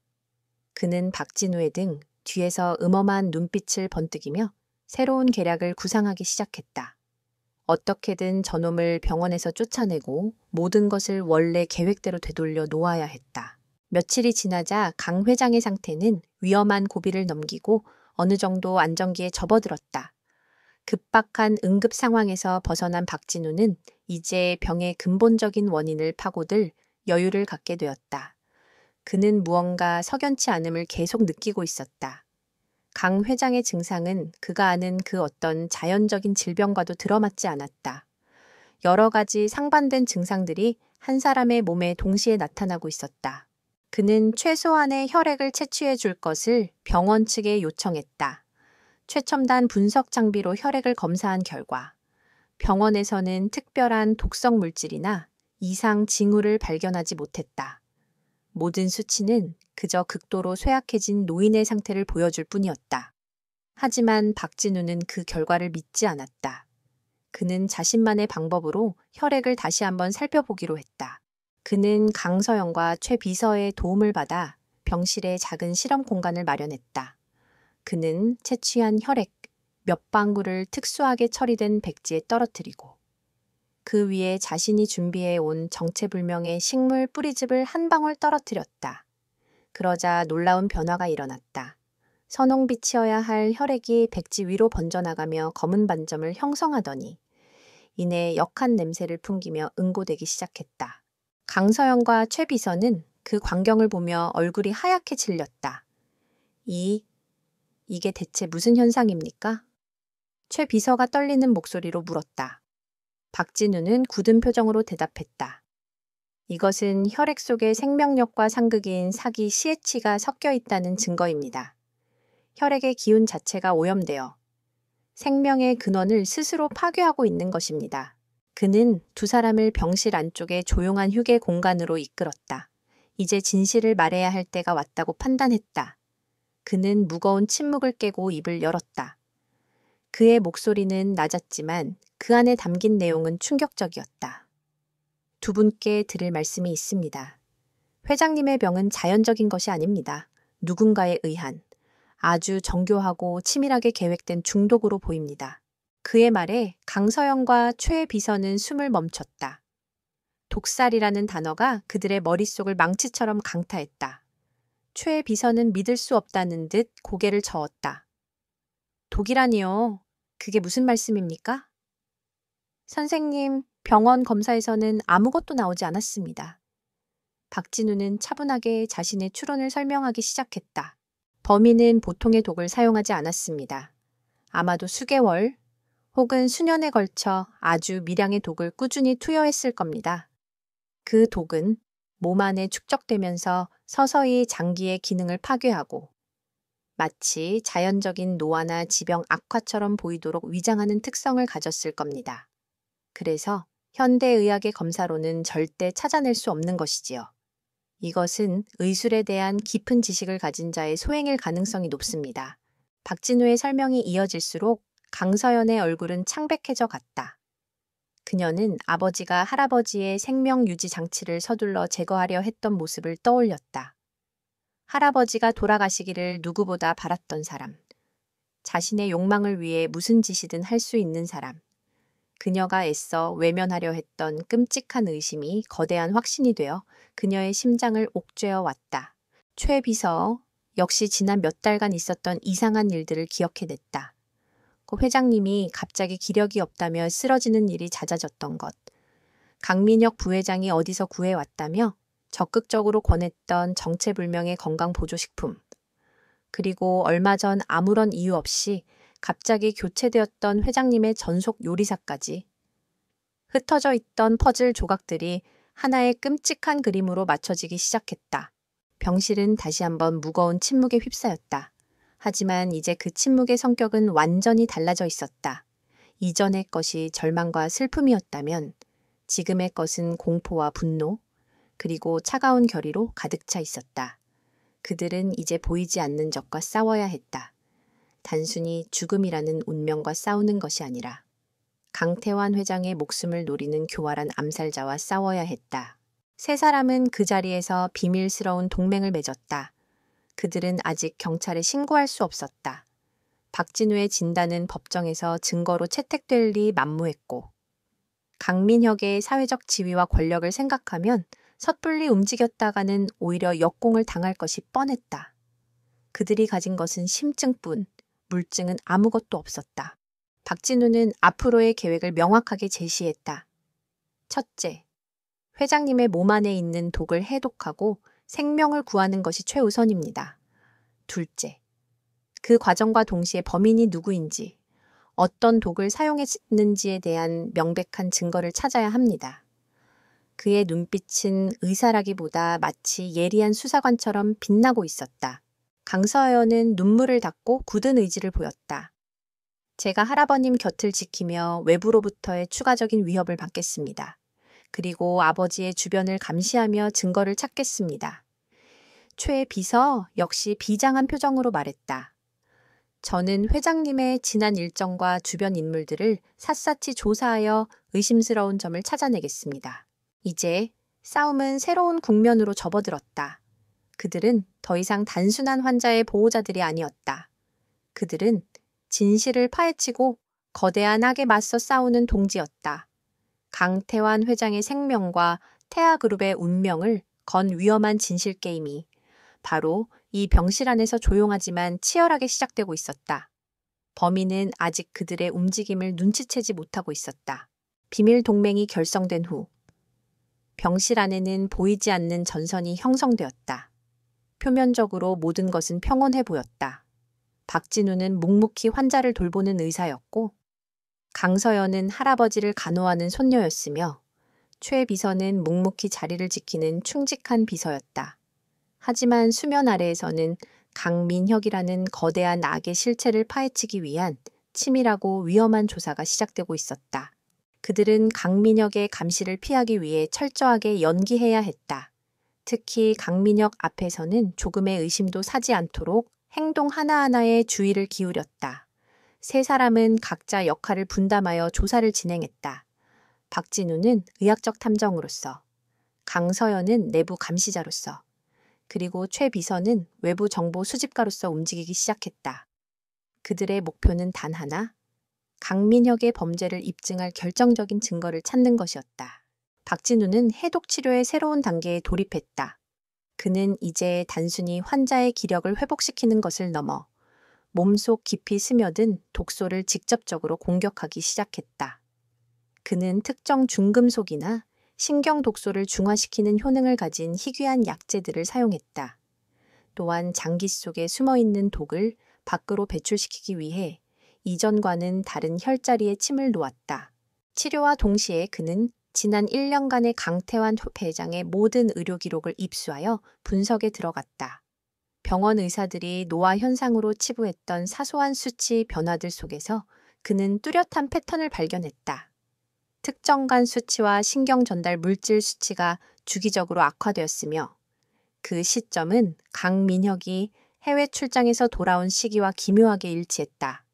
그는 박진우의 등 뒤에서 음험한 눈빛을 번뜩이며 새로운 계략을 구상하기 시작했다. 어떻게든 저놈을 병원에서 쫓아내고 모든 것을 원래 계획대로 되돌려 놓아야 했다. 며칠이 지나자 강 회장의 상태는 위험한 고비를 넘기고 어느 정도 안정기에 접어들었다. 급박한 응급 상황에서 벗어난 박진우는 이제 병의 근본적인 원인을 파고들 여유를 갖게 되었다. 그는 무언가 석연치 않음을 계속 느끼고 있었다. 강 회장의 증상은 그가 아는 그 어떤 자연적인 질병과도 들어맞지 않았다. 여러 가지 상반된 증상들이 한 사람의 몸에 동시에 나타나고 있었다. 그는 최소한의 혈액을 채취해 줄 것을 병원 측에 요청했다. 최첨단 분석 장비로 혈액을 검사한 결과 병원에서는 특별한 독성 물질이나 이상 징후를 발견하지 못했다. 모든 수치는 그저 극도로 쇠약해진 노인의 상태를 보여줄 뿐이었다. 하지만 박진우는 그 결과를 믿지 않았다. 그는 자신만의 방법으로 혈액을 다시 한번 살펴보기로 했다. 그는 강서영과 최 비서의 도움을 받아 병실에 작은 실험 공간을 마련했다. 그는 채취한 혈액 몇 방울을 특수하게 처리된 백지에 떨어뜨리고 그 위에 자신이 준비해 온 정체불명의 식물 뿌리즙을 한 방울 떨어뜨렸다. 그러자 놀라운 변화가 일어났다. 선홍빛이어야 할 혈액이 백지 위로 번져나가며 검은 반점을 형성하더니 이내 역한 냄새를 풍기며 응고되기 시작했다. 강서영과 최 비서는 그 광경을 보며 얼굴이 하얗게 질렸다. 이게 대체 무슨 현상입니까? 최 비서가 떨리는 목소리로 물었다. 박진우는 굳은 표정으로 대답했다. 이것은 혈액 속에 생명력과 상극인 사기 CH가 섞여 있다는 증거입니다. 혈액의 기운 자체가 오염되어 생명의 근원을 스스로 파괴하고 있는 것입니다. 그는 두 사람을 병실 안쪽의 조용한 휴게 공간으로 이끌었다. 이제 진실을 말해야 할 때가 왔다고 판단했다. 그는 무거운 침묵을 깨고 입을 열었다. 그의 목소리는 낮았지만 그 안에 담긴 내용은 충격적이었다. 두 분께 드릴 말씀이 있습니다. 회장님의 병은 자연적인 것이 아닙니다. 누군가에 의한 아주 정교하고 치밀하게 계획된 중독으로 보입니다. 그의 말에 강서영과 최 비서는 숨을 멈췄다. 독살이라는 단어가 그들의 머릿속을 망치처럼 강타했다. 최 비서는 믿을 수 없다는 듯 고개를 저었다. 독이라니요. 그게 무슨 말씀입니까? 선생님, 병원 검사에서는 아무것도 나오지 않았습니다. 박진우는 차분하게 자신의 추론을 설명하기 시작했다. 범인은 보통의 독을 사용하지 않았습니다. 아마도 수개월 혹은 수년에 걸쳐 아주 미량의 독을 꾸준히 투여했을 겁니다. 그 독은 몸 안에 축적되면서 서서히 장기의 기능을 파괴하고 마치 자연적인 노화나 지병 악화처럼 보이도록 위장하는 특성을 가졌을 겁니다. 그래서 현대의학의 검사로는 절대 찾아낼 수 없는 것이지요. 이것은 의술에 대한 깊은 지식을 가진 자의 소행일 가능성이 높습니다. 박진우의 설명이 이어질수록 강서연의 얼굴은 창백해져 갔다. 그녀는 아버지가 할아버지의 생명 유지 장치를 서둘러 제거하려 했던 모습을 떠올렸다. 할아버지가 돌아가시기를 누구보다 바랐던 사람. 자신의 욕망을 위해 무슨 짓이든 할 수 있는 사람. 그녀가 애써 외면하려 했던 끔찍한 의심이 거대한 확신이 되어 그녀의 심장을 옥죄어 왔다. 최 비서 역시 지난 몇 달간 있었던 이상한 일들을 기억해냈다. 고 회장님이 갑자기 기력이 없다며 쓰러지는 일이 잦아졌던 것. 강민혁 부회장이 어디서 구해왔다며 적극적으로 권했던 정체불명의 건강보조식품. 그리고 얼마 전 아무런 이유 없이 갑자기 교체되었던 회장님의 전속 요리사까지. 흩어져 있던 퍼즐 조각들이 하나의 끔찍한 그림으로 맞춰지기 시작했다. 병실은 다시 한번 무거운 침묵에 휩싸였다. 하지만 이제 그 침묵의 성격은 완전히 달라져 있었다. 이전의 것이 절망과 슬픔이었다면 지금의 것은 공포와 분노, 그리고 차가운 결의로 가득 차 있었다. 그들은 이제 보이지 않는 적과 싸워야 했다. 단순히 죽음이라는 운명과 싸우는 것이 아니라 강태환 회장의 목숨을 노리는 교활한 암살자와 싸워야 했다. 세 사람은 그 자리에서 비밀스러운 동맹을 맺었다. 그들은 아직 경찰에 신고할 수 없었다. 박진우의 진단은 법정에서 증거로 채택될 리 만무했고 강민혁의 사회적 지위와 권력을 생각하면 섣불리 움직였다가는 오히려 역공을 당할 것이 뻔했다. 그들이 가진 것은 심증뿐 물증은 아무것도 없었다. 박진우는 앞으로의 계획을 명확하게 제시했다. 첫째, 회장님의 몸 안에 있는 독을 해독하고 생명을 구하는 것이 최우선입니다. 둘째, 그 과정과 동시에 범인이 누구인지, 어떤 독을 사용했는지에 대한 명백한 증거를 찾아야 합니다. 그의 눈빛은 의사라기보다 마치 예리한 수사관처럼 빛나고 있었다. 강서연은 눈물을 닦고 굳은 의지를 보였다. 제가 할아버님 곁을 지키며 외부로부터의 추가적인 위협을 받겠습니다. 그리고 아버지의 주변을 감시하며 증거를 찾겠습니다. 최 비서 역시 비장한 표정으로 말했다. 저는 회장님의 지난 일정과 주변 인물들을 샅샅이 조사하여 의심스러운 점을 찾아내겠습니다. 이제 싸움은 새로운 국면으로 접어들었다. 그들은 더 이상 단순한 환자의 보호자들이 아니었다. 그들은 진실을 파헤치고 거대한 악에 맞서 싸우는 동지였다. 강태환 회장의 생명과 태아그룹의 운명을 건 위험한 진실 게임이 바로 이 병실 안에서 조용하지만 치열하게 시작되고 있었다. 범인은 아직 그들의 움직임을 눈치채지 못하고 있었다. 비밀 동맹이 결성된 후 병실 안에는 보이지 않는 전선이 형성되었다. 표면적으로 모든 것은 평온해 보였다. 박진우는 묵묵히 환자를 돌보는 의사였고 강서연은 할아버지를 간호하는 손녀였으며 최 비서는 묵묵히 자리를 지키는 충직한 비서였다. 하지만 수면 아래에서는 강민혁이라는 거대한 악의 실체를 파헤치기 위한 치밀하고 위험한 조사가 시작되고 있었다. 그들은 강민혁의 감시를 피하기 위해 철저하게 연기해야 했다. 특히 강민혁 앞에서는 조금의 의심도 사지 않도록 행동 하나하나에 주의를 기울였다. 세 사람은 각자 역할을 분담하여 조사를 진행했다. 박진우는 의학적 탐정으로서, 강서연은 내부 감시자로서, 그리고 최 비서는 외부 정보 수집가로서 움직이기 시작했다. 그들의 목표는 단 하나, 강민혁의 범죄를 입증할 결정적인 증거를 찾는 것이었다. 박진우는 해독 치료의 새로운 단계에 돌입했다. 그는 이제 단순히 환자의 기력을 회복시키는 것을 넘어 몸속 깊이 스며든 독소를 직접적으로 공격하기 시작했다. 그는 특정 중금속이나 신경 독소를 중화시키는 효능을 가진 희귀한 약재들을 사용했다. 또한 장기 속에 숨어있는 독을 밖으로 배출시키기 위해 이전과는 다른 혈자리에 침을 놓았다. 치료와 동시에 그는 지난 1년간의 강태환 회장의 모든 의료 기록을 입수하여 분석에 들어갔다. 병원 의사들이 노화 현상으로 치부했던 사소한 수치 변화들 속에서 그는 뚜렷한 패턴을 발견했다. 특정 간 수치와 신경 전달 물질 수치가 주기적으로 악화되었으며 그 시점은 강민혁이 해외 출장에서 돌아온 시기와 기묘하게 일치했다.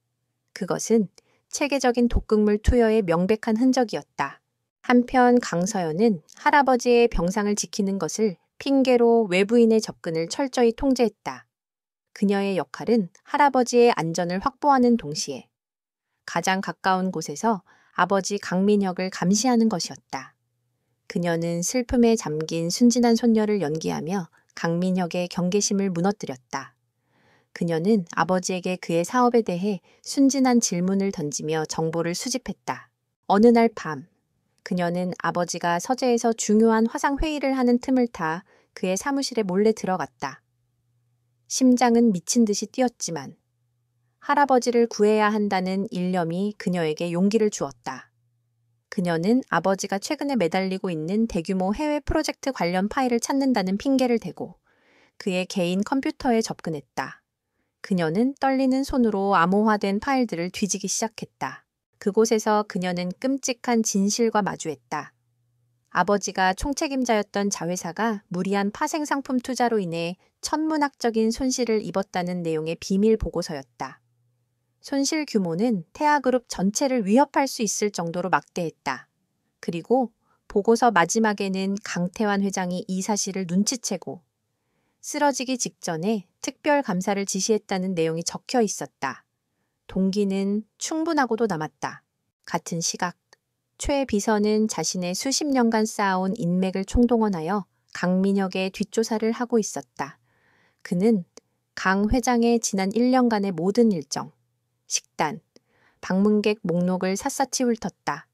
그것은 체계적인 독극물 투여의 명백한 흔적이었다. 한편 강서연은 할아버지의 병상을 지키는 것을 핑계로 외부인의 접근을 철저히 통제했다. 그녀의 역할은 할아버지의 안전을 확보하는 동시에 가장 가까운 곳에서 아버지 강민혁을 감시하는 것이었다. 그녀는 슬픔에 잠긴 순진한 손녀를 연기하며 강민혁의 경계심을 무너뜨렸다. 그녀는 아버지에게 그의 사업에 대해 순진한 질문을 던지며 정보를 수집했다. 어느 날 밤, 그녀는 아버지가 서재에서 중요한 화상 회의를 하는 틈을 타 그의 사무실에 몰래 들어갔다. 심장은 미친 듯이 뛰었지만 할아버지를 구해야 한다는 일념이 그녀에게 용기를 주었다. 그녀는 아버지가 최근에 매달리고 있는 대규모 해외 프로젝트 관련 파일을 찾는다는 핑계를 대고 그의 개인 컴퓨터에 접근했다. 그녀는 떨리는 손으로 암호화된 파일들을 뒤지기 시작했다. 그곳에서 그녀는 끔찍한 진실과 마주했다. 아버지가 총책임자였던 자회사가 무리한 파생상품 투자로 인해 천문학적인 손실을 입었다는 내용의 비밀 보고서였다. 손실 규모는 태아그룹 전체를 위협할 수 있을 정도로 막대했다. 그리고 보고서 마지막에는 강태환 회장이 이 사실을 눈치채고 쓰러지기 직전에 특별 감사를 지시했다는 내용이 적혀 있었다. 동기는 충분하고도 남았다. 같은 시각, 최 비서는 자신의 수십 년간 쌓아온 인맥을 총동원하여 강민혁의 뒷조사를 하고 있었다. 그는 강 회장의 지난 1년간의 모든 일정, 식단, 방문객 목록을 샅샅이 훑었다.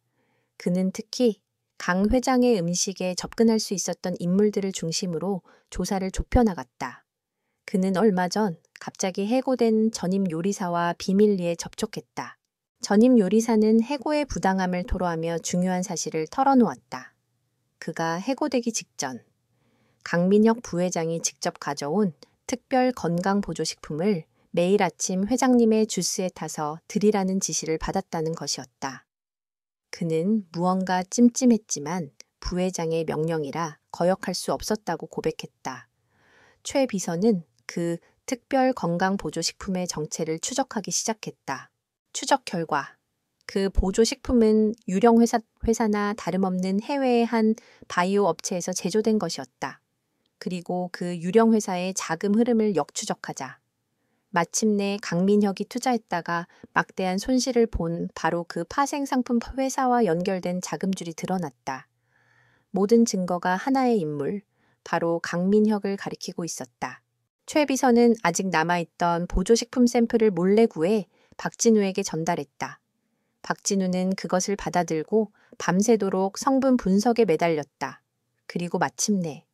그는 특히 강 회장의 음식에 접근할 수 있었던 인물들을 중심으로 조사를 좁혀나갔다. 그는 얼마 전 갑자기 해고된 전임 요리사와 비밀리에 접촉했다. 전임 요리사는 해고의 부당함을 토로하며 중요한 사실을 털어놓았다. 그가 해고되기 직전 강민혁 부회장이 직접 가져온 특별 건강보조식품을 매일 아침 회장님의 주스에 타서 드리라는 지시를 받았다는 것이었다. 그는 무언가 찜찜했지만 부회장의 명령이라 거역할 수 없었다고 고백했다. 최 비서는 그 특별 건강보조식품의 정체를 추적하기 시작했다. 추적 결과 그 보조식품은 유령 회사나 다름없는 해외의 한 바이오 업체에서 제조된 것이었다. 그리고 그 유령 회사의 자금 흐름을 역추적하자 마침내 강민혁이 투자했다가 막대한 손실을 본 바로 그 파생 상품 회사와 연결된 자금줄이 드러났다. 모든 증거가 하나의 인물, 바로 강민혁을 가리키고 있었다. 최 비서는 아직 남아있던 보조식품 샘플을 몰래 구해 박진우에게 전달했다. 박진우는 그것을 받아들고 밤새도록 성분 분석에 매달렸다. 그리고 마침내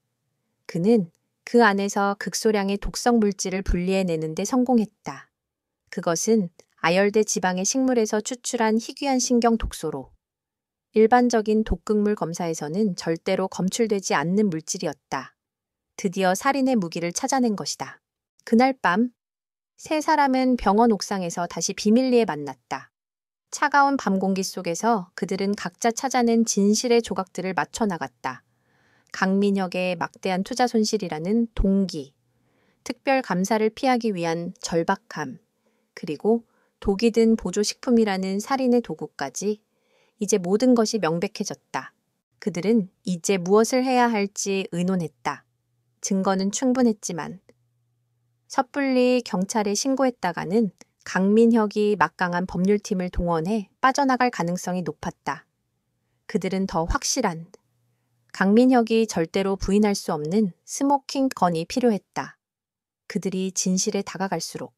그는 그 안에서 극소량의 독성 물질을 분리해내는 데 성공했다. 그것은 아열대 지방의 식물에서 추출한 희귀한 신경 독소로 일반적인 독극물 검사에서는 절대로 검출되지 않는 물질이었다. 드디어 살인의 무기를 찾아낸 것이다. 그날 밤 세 사람은 병원 옥상에서 다시 비밀리에 만났다. 차가운 밤 공기 속에서 그들은 각자 찾아낸 진실의 조각들을 맞춰 나갔다. 강민혁의 막대한 투자 손실이라는 동기, 특별 감사를 피하기 위한 절박함, 그리고 독이 든 보조식품이라는 살인의 도구까지 이제 모든 것이 명백해졌다. 그들은 이제 무엇을 해야 할지 의논했다. 증거는 충분했지만 섣불리 경찰에 신고했다가는 강민혁이 막강한 법률팀을 동원해 빠져나갈 가능성이 높았다. 그들은 더 확실한 강민혁이 절대로 부인할 수 없는 스모킹 건이 필요했다. 그들이 진실에 다가갈수록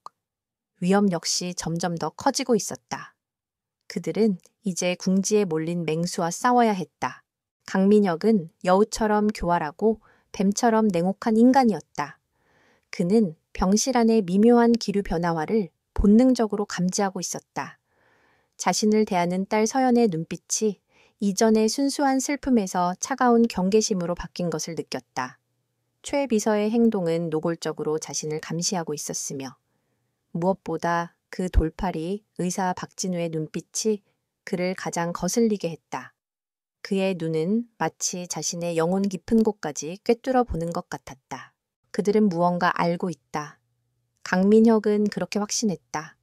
위험 역시 점점 더 커지고 있었다. 그들은 이제 궁지에 몰린 맹수와 싸워야 했다. 강민혁은 여우처럼 교활하고 뱀처럼 냉혹한 인간이었다. 그는 병실 안의 미묘한 기류 변화와를 본능적으로 감지하고 있었다. 자신을 대하는 딸 서연의 눈빛이 이전의 순수한 슬픔에서 차가운 경계심으로 바뀐 것을 느꼈다. 최 비서의 행동은 노골적으로 자신을 감시하고 있었으며 무엇보다 그 돌팔이 의사 박진우의 눈빛이 그를 가장 거슬리게 했다. 그의 눈은 마치 자신의 영혼 깊은 곳까지 꿰뚫어 보는 것 같았다. 그들은 무언가 알고 있다. 강민혁은 그렇게 확신했다.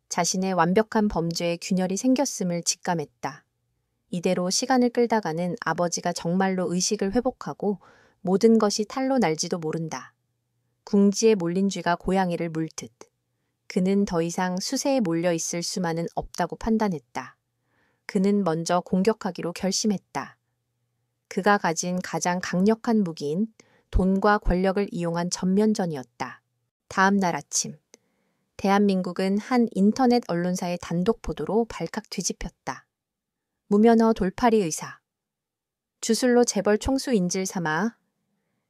자신의 완벽한 범죄에 균열이 생겼음을 직감했다. 이대로 시간을 끌다가는 아버지가 정말로 의식을 회복하고 모든 것이 탈로 날지도 모른다. 궁지에 몰린 쥐가 고양이를 물듯. 그는 더 이상 수세에 몰려 있을 수만은 없다고 판단했다. 그는 먼저 공격하기로 결심했다. 그가 가진 가장 강력한 무기인 돈과 권력을 이용한 전면전이었다. 다음 날 아침, 대한민국은 한 인터넷 언론사의 단독 보도로 발칵 뒤집혔다. 무면허 돌팔이 의사. 주술로 재벌 총수 인질 삼아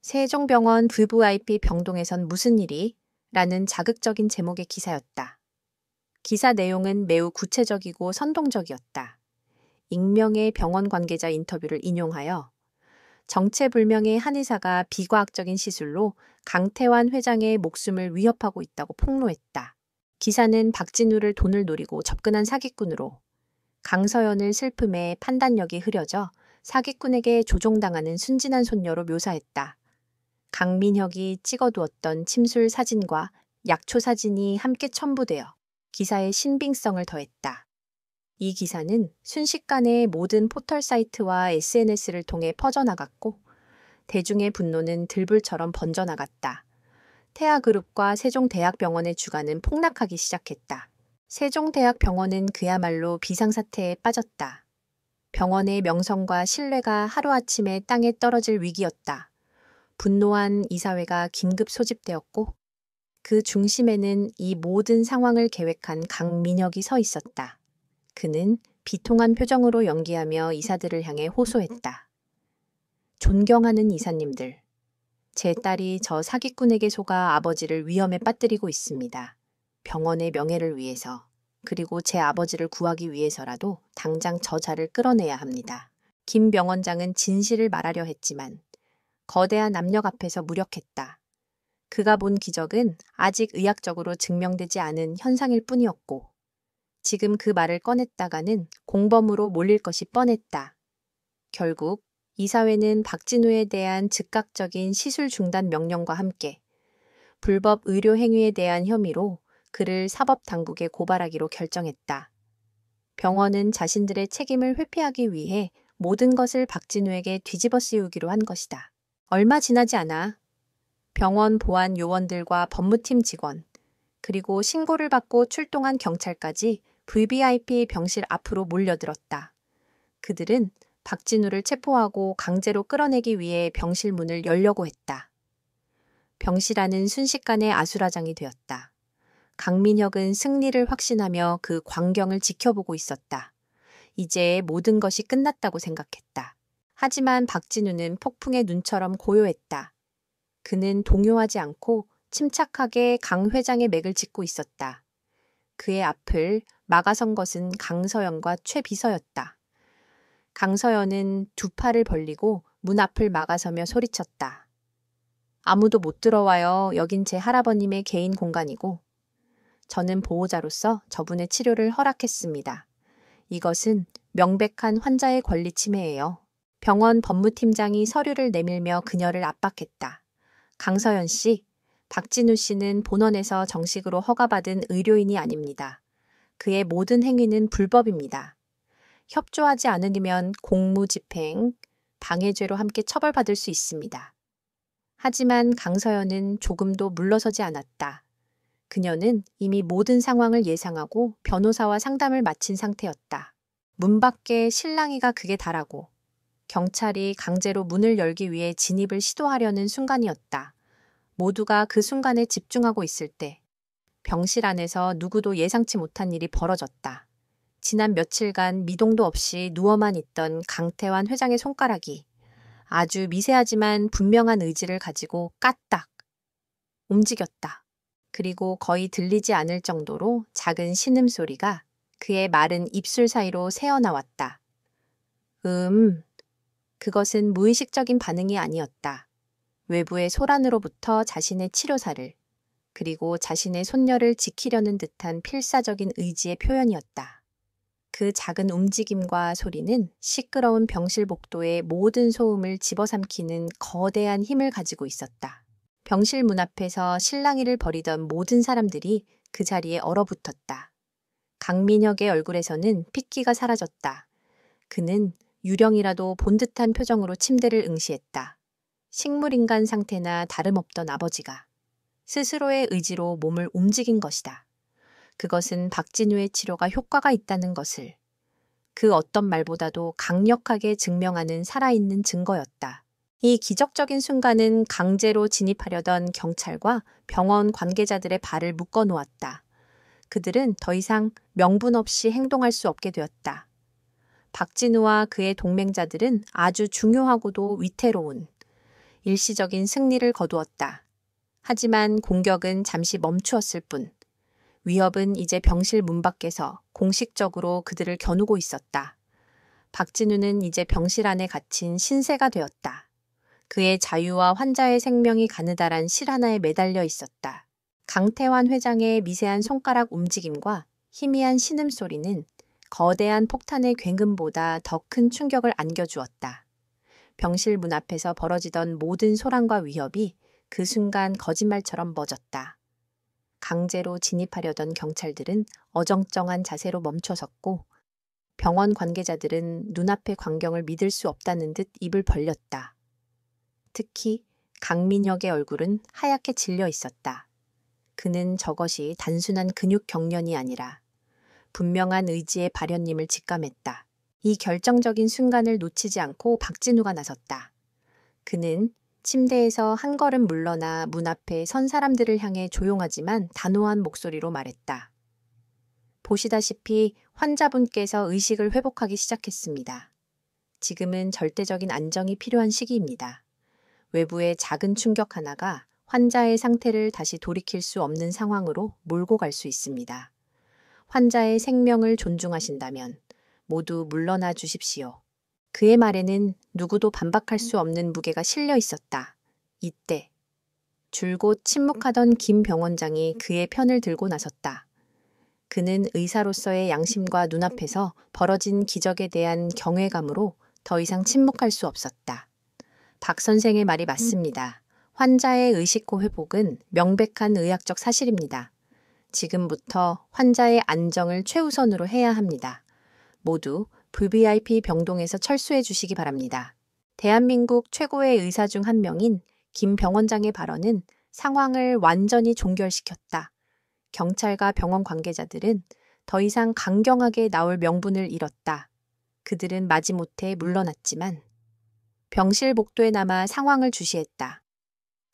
세종병원 VVIP 병동에선 무슨 일이? 라는 자극적인 제목의 기사였다. 기사 내용은 매우 구체적이고 선동적이었다. 익명의 병원 관계자 인터뷰를 인용하여 정체불명의 한의사가 비과학적인 시술로 강태환 회장의 목숨을 위협하고 있다고 폭로했다. 기사는 박진우를 돈을 노리고 접근한 사기꾼으로 강서연을 슬픔에 판단력이 흐려져 사기꾼에게 조종당하는 순진한 손녀로 묘사했다. 강민혁이 찍어두었던 침술 사진과 약초 사진이 함께 첨부되어 기사의 신빙성을 더했다. 이 기사는 순식간에 모든 포털 사이트와 SNS를 통해 퍼져나갔고 대중의 분노는 들불처럼 번져나갔다. 태아그룹과 세종대학병원의 주가는 폭락하기 시작했다. 세종대학병원은 그야말로 비상사태에 빠졌다. 병원의 명성과 신뢰가 하루아침에 땅에 떨어질 위기였다. 분노한 이사회가 긴급 소집되었고 그 중심에는 이 모든 상황을 계획한 강민혁이 서 있었다. 그는 비통한 표정으로 연기하며 이사들을 향해 호소했다. 존경하는 이사님들, 제 딸이 저 사기꾼에게 속아 아버지를 위험에 빠뜨리고 있습니다. 병원의 명예를 위해서, 그리고 제 아버지를 구하기 위해서라도 당장 저 자를 끌어내야 합니다. 김 병원장은 진실을 말하려 했지만 거대한 압력 앞에서 무력했다. 그가 본 기적은 아직 의학적으로 증명되지 않은 현상일 뿐이었고 지금 그 말을 꺼냈다가는 공범으로 몰릴 것이 뻔했다. 결국 이사회는 박진우에 대한 즉각적인 시술 중단 명령과 함께 불법 의료 행위에 대한 혐의로 그를 사법당국에 고발하기로 결정했다. 병원은 자신들의 책임을 회피하기 위해 모든 것을 박진우에게 뒤집어 씌우기로 한 것이다. 얼마 지나지 않아 병원 보안 요원들과 법무팀 직원, 그리고 신고를 받고 출동한 경찰까지 VVIP 병실 앞으로 몰려들었다. 그들은 박진우를 체포하고 강제로 끌어내기 위해 병실 문을 열려고 했다. 병실 안은 순식간에 아수라장이 되었다. 강민혁은 승리를 확신하며 그 광경을 지켜보고 있었다. 이제 모든 것이 끝났다고 생각했다. 하지만 박진우는 폭풍의 눈처럼 고요했다. 그는 동요하지 않고 침착하게 강 회장의 맥을 짚고 있었다. 그의 앞을 막아선 것은 강서연과 최 비서였다. 강서연은 두 팔을 벌리고 문 앞을 막아서며 소리쳤다. 아무도 못 들어와요. 여긴 제 할아버님의 개인 공간이고 저는 보호자로서 저분의 치료를 허락했습니다. 이것은 명백한 환자의 권리 침해예요. 병원 법무팀장이 서류를 내밀며 그녀를 압박했다. 강서연 씨, 박진우 씨는 본원에서 정식으로 허가받은 의료인이 아닙니다. 그의 모든 행위는 불법입니다. 협조하지 않으면 공무집행, 방해죄로 함께 처벌받을 수 있습니다. 하지만 강서연은 조금도 물러서지 않았다. 그녀는 이미 모든 상황을 예상하고 변호사와 상담을 마친 상태였다. 문 밖에 실랑이가 극에 달하고 경찰이 강제로 문을 열기 위해 진입을 시도하려는 순간이었다. 모두가 그 순간에 집중하고 있을 때 병실 안에서 누구도 예상치 못한 일이 벌어졌다. 지난 며칠간 미동도 없이 누워만 있던 강태환 회장의 손가락이 아주 미세하지만 분명한 의지를 가지고 까딱 움직였다. 그리고 거의 들리지 않을 정도로 작은 신음소리가 그의 마른 입술 사이로 새어나왔다. 그것은 무의식적인 반응이 아니었다. 외부의 소란으로부터 자신의 치료사를, 그리고 자신의 손녀를 지키려는 듯한 필사적인 의지의 표현이었다. 그 작은 움직임과 소리는 시끄러운 병실 복도의 모든 소음을 집어삼키는 거대한 힘을 가지고 있었다. 병실 문 앞에서 실랑이를 벌이던 모든 사람들이 그 자리에 얼어붙었다. 강민혁의 얼굴에서는 핏기가 사라졌다. 그는 유령이라도 본 듯한 표정으로 침대를 응시했다. 식물인간 상태나 다름없던 아버지가 스스로의 의지로 몸을 움직인 것이다. 그것은 박진우의 치료가 효과가 있다는 것을 그 어떤 말보다도 강력하게 증명하는 살아있는 증거였다. 이 기적적인 순간은 강제로 진입하려던 경찰과 병원 관계자들의 발을 묶어 놓았다. 그들은 더 이상 명분 없이 행동할 수 없게 되었다. 박진우와 그의 동맹자들은 아주 중요하고도 위태로운 일시적인 승리를 거두었다. 하지만 공격은 잠시 멈추었을 뿐 위협은 이제 병실 문 밖에서 공식적으로 그들을 겨누고 있었다. 박진우는 이제 병실 안에 갇힌 신세가 되었다. 그의 자유와 환자의 생명이 가느다란 실 하나에 매달려 있었다. 강태환 회장의 미세한 손가락 움직임과 희미한 신음소리는 거대한 폭탄의 굉음보다 더 큰 충격을 안겨주었다. 병실 문 앞에서 벌어지던 모든 소란과 위협이 그 순간 거짓말처럼 멎었다. 강제로 진입하려던 경찰들은 어정쩡한 자세로 멈춰섰고 병원 관계자들은 눈앞의 광경을 믿을 수 없다는 듯 입을 벌렸다. 특히 강민혁의 얼굴은 하얗게 질려 있었다. 그는 저것이 단순한 근육 경련이 아니라 분명한 의지의 발현님을 직감했다. 이 결정적인 순간을 놓치지 않고 박진우가 나섰다. 그는 침대에서 한 걸음 물러나 문 앞에 선 사람들을 향해 조용하지만 단호한 목소리로 말했다. 보시다시피 환자분께서 의식을 회복하기 시작했습니다. 지금은 절대적인 안정이 필요한 시기입니다. 외부의 작은 충격 하나가 환자의 상태를 다시 돌이킬 수 없는 상황으로 몰고 갈 수 있습니다. 환자의 생명을 존중하신다면 모두 물러나 주십시오. 그의 말에는 누구도 반박할 수 없는 무게가 실려 있었다. 이때 줄곧 침묵하던 김 병원장이 그의 편을 들고 나섰다. 그는 의사로서의 양심과 눈앞에서 벌어진 기적에 대한 경외감으로 더 이상 침묵할 수 없었다. 박 선생의 말이 맞습니다. 환자의 의식고 회복은 명백한 의학적 사실입니다. 지금부터 환자의 안정을 최우선으로 해야 합니다. 모두 VVIP 병동에서 철수해 주시기 바랍니다. 대한민국 최고의 의사 중 한 명인 김 병원장의 발언은 상황을 완전히 종결시켰다. 경찰과 병원 관계자들은 더 이상 강경하게 나올 명분을 잃었다. 그들은 마지못해 물러났지만 병실 복도에 남아 상황을 주시했다.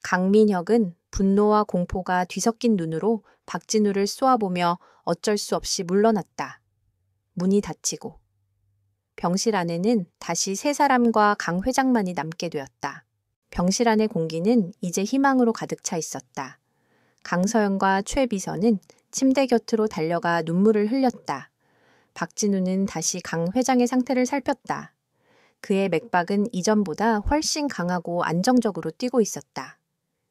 강민혁은 분노와 공포가 뒤섞인 눈으로 박진우를 쏘아보며 어쩔 수 없이 물러났다. 문이 닫히고 병실 안에는 다시 세 사람과 강 회장만이 남게 되었다. 병실 안의 공기는 이제 희망으로 가득 차 있었다. 강서연과 최 비서는 침대 곁으로 달려가 눈물을 흘렸다. 박진우는 다시 강 회장의 상태를 살폈다. 그의 맥박은 이전보다 훨씬 강하고 안정적으로 뛰고 있었다.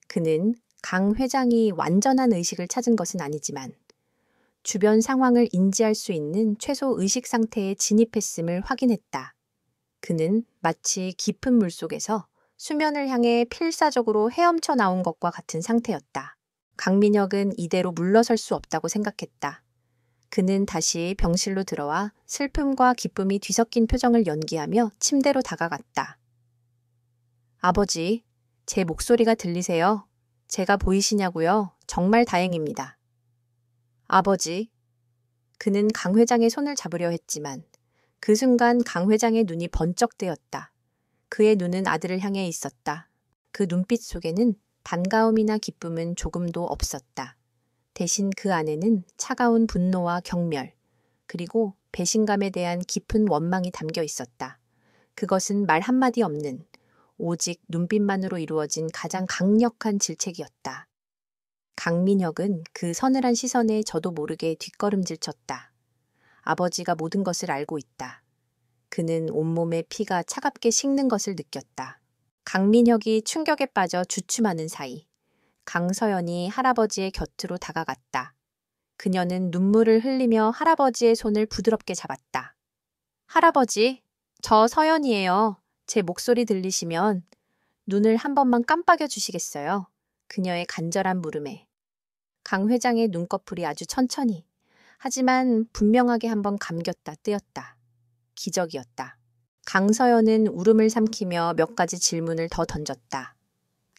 그는 강 회장이 완전한 의식을 찾은 것은 아니지만 주변 상황을 인지할 수 있는 최소 의식 상태에 진입했음을 확인했다. 그는 마치 깊은 물속에서 수면을 향해 필사적으로 헤엄쳐 나온 것과 같은 상태였다. 강민혁은 이대로 물러설 수 없다고 생각했다. 그는 다시 병실로 들어와 슬픔과 기쁨이 뒤섞인 표정을 연기하며 침대로 다가갔다. 아버지, 제 목소리가 들리세요? 제가 보이시냐고요? 정말 다행입니다. 아버지. 그는 강 회장의 손을 잡으려 했지만 그 순간 강 회장의 눈이 번쩍 뜨였다. 그의 눈은 아들을 향해 있었다. 그 눈빛 속에는 반가움이나 기쁨은 조금도 없었다. 대신 그 안에는 차가운 분노와 경멸, 그리고 배신감에 대한 깊은 원망이 담겨 있었다. 그것은 말 한마디 없는 오직 눈빛만으로 이루어진 가장 강력한 질책이었다. 강민혁은 그 서늘한 시선에 저도 모르게 뒷걸음질 쳤다. 아버지가 모든 것을 알고 있다. 그는 온몸에 피가 차갑게 식는 것을 느꼈다. 강민혁이 충격에 빠져 주춤하는 사이 강서연이 할아버지의 곁으로 다가갔다. 그녀는 눈물을 흘리며 할아버지의 손을 부드럽게 잡았다. 할아버지, 저 서연이에요. 제 목소리 들리시면 눈을 한 번만 깜빡여 주시겠어요? 그녀의 간절한 물음에 강 회장의 눈꺼풀이 아주 천천히, 하지만 분명하게 한번 감겼다 뜨였다. 기적이었다. 강서연은 울음을 삼키며 몇 가지 질문을 더 던졌다.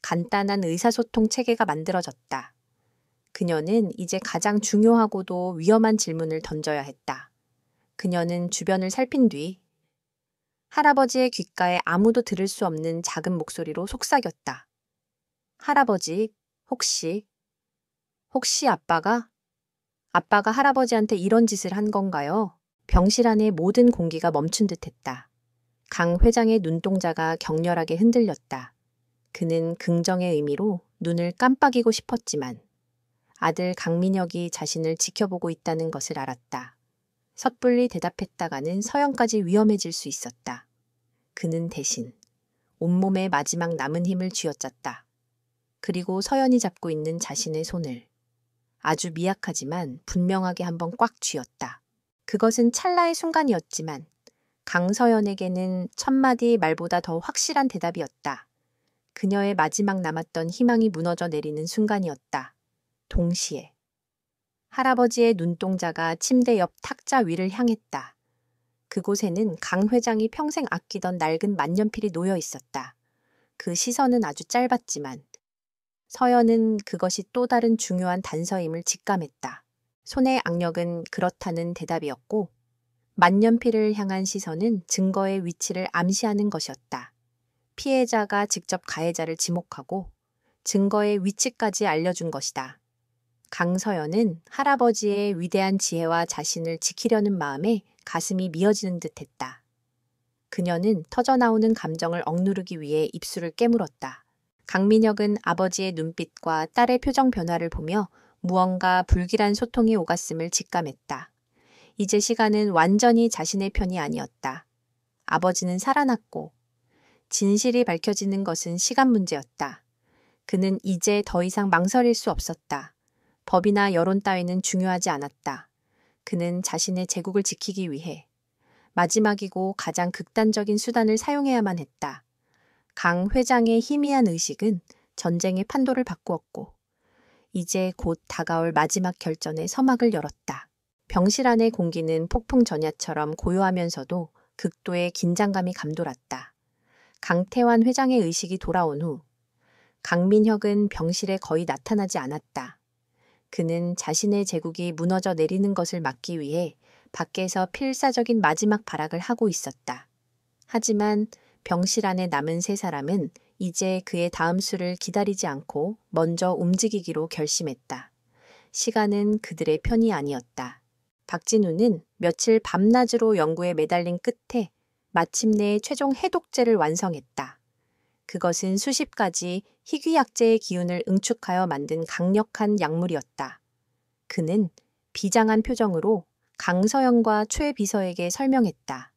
간단한 의사소통 체계가 만들어졌다. 그녀는 이제 가장 중요하고도 위험한 질문을 던져야 했다. 그녀는 주변을 살핀 뒤 할아버지의 귓가에 아무도 들을 수 없는 작은 목소리로 속삭였다. 할아버지, 혹시 아빠가 할아버지한테 이런 짓을 한 건가요? 병실 안의 모든 공기가 멈춘 듯했다. 강 회장의 눈동자가 격렬하게 흔들렸다. 그는 긍정의 의미로 눈을 깜빡이고 싶었지만 아들 강민혁이 자신을 지켜보고 있다는 것을 알았다. 섣불리 대답했다가는 서연까지 위험해질 수 있었다. 그는 대신 온몸에 마지막 남은 힘을 쥐어짰다. 그리고 서연이 잡고 있는 자신의 손을 아주 미약하지만 분명하게 한번 꽉 쥐었다. 그것은 찰나의 순간이었지만 강서연에게는 천마디 말보다 더 확실한 대답이었다. 그녀의 마지막 남았던 희망이 무너져 내리는 순간이었다. 동시에 할아버지의 눈동자가 침대 옆 탁자 위를 향했다. 그곳에는 강 회장이 평생 아끼던 낡은 만년필이 놓여 있었다. 그 시선은 아주 짧았지만 서연은 그것이 또 다른 중요한 단서임을 직감했다. 손의 악력은 그렇다는 대답이었고 만년필을 향한 시선은 증거의 위치를 암시하는 것이었다. 피해자가 직접 가해자를 지목하고 증거의 위치까지 알려준 것이다. 강서연은 할아버지의 위대한 지혜와 자신을 지키려는 마음에 가슴이 미어지는 듯했다. 그녀는 터져나오는 감정을 억누르기 위해 입술을 깨물었다. 강민혁은 아버지의 눈빛과 딸의 표정 변화를 보며 무언가 불길한 소통이 오갔음을 직감했다. 이제 시간은 완전히 자신의 편이 아니었다. 아버지는 살아났고 진실이 밝혀지는 것은 시간 문제였다. 그는 이제 더 이상 망설일 수 없었다. 법이나 여론 따위는 중요하지 않았다. 그는 자신의 제국을 지키기 위해 마지막이고 가장 극단적인 수단을 사용해야만 했다. 강 회장의 희미한 의식은 전쟁의 판도를 바꾸었고 이제 곧 다가올 마지막 결전의 서막을 열었다. 병실 안의 공기는 폭풍 전야처럼 고요하면서도 극도의 긴장감이 감돌았다. 강태환 회장의 의식이 돌아온 후 강민혁은 병실에 거의 나타나지 않았다. 그는 자신의 제국이 무너져 내리는 것을 막기 위해 밖에서 필사적인 마지막 발악을 하고 있었다. 하지만 병실 안에 남은 세 사람은 이제 그의 다음 수를 기다리지 않고 먼저 움직이기로 결심했다. 시간은 그들의 편이 아니었다. 박진우는 며칠 밤낮으로 연구에 매달린 끝에 마침내 최종 해독제를 완성했다. 그것은 수십 가지 희귀약재의 기운을 응축하여 만든 강력한 약물이었다. 그는 비장한 표정으로 강서영과 최 비서에게 설명했다.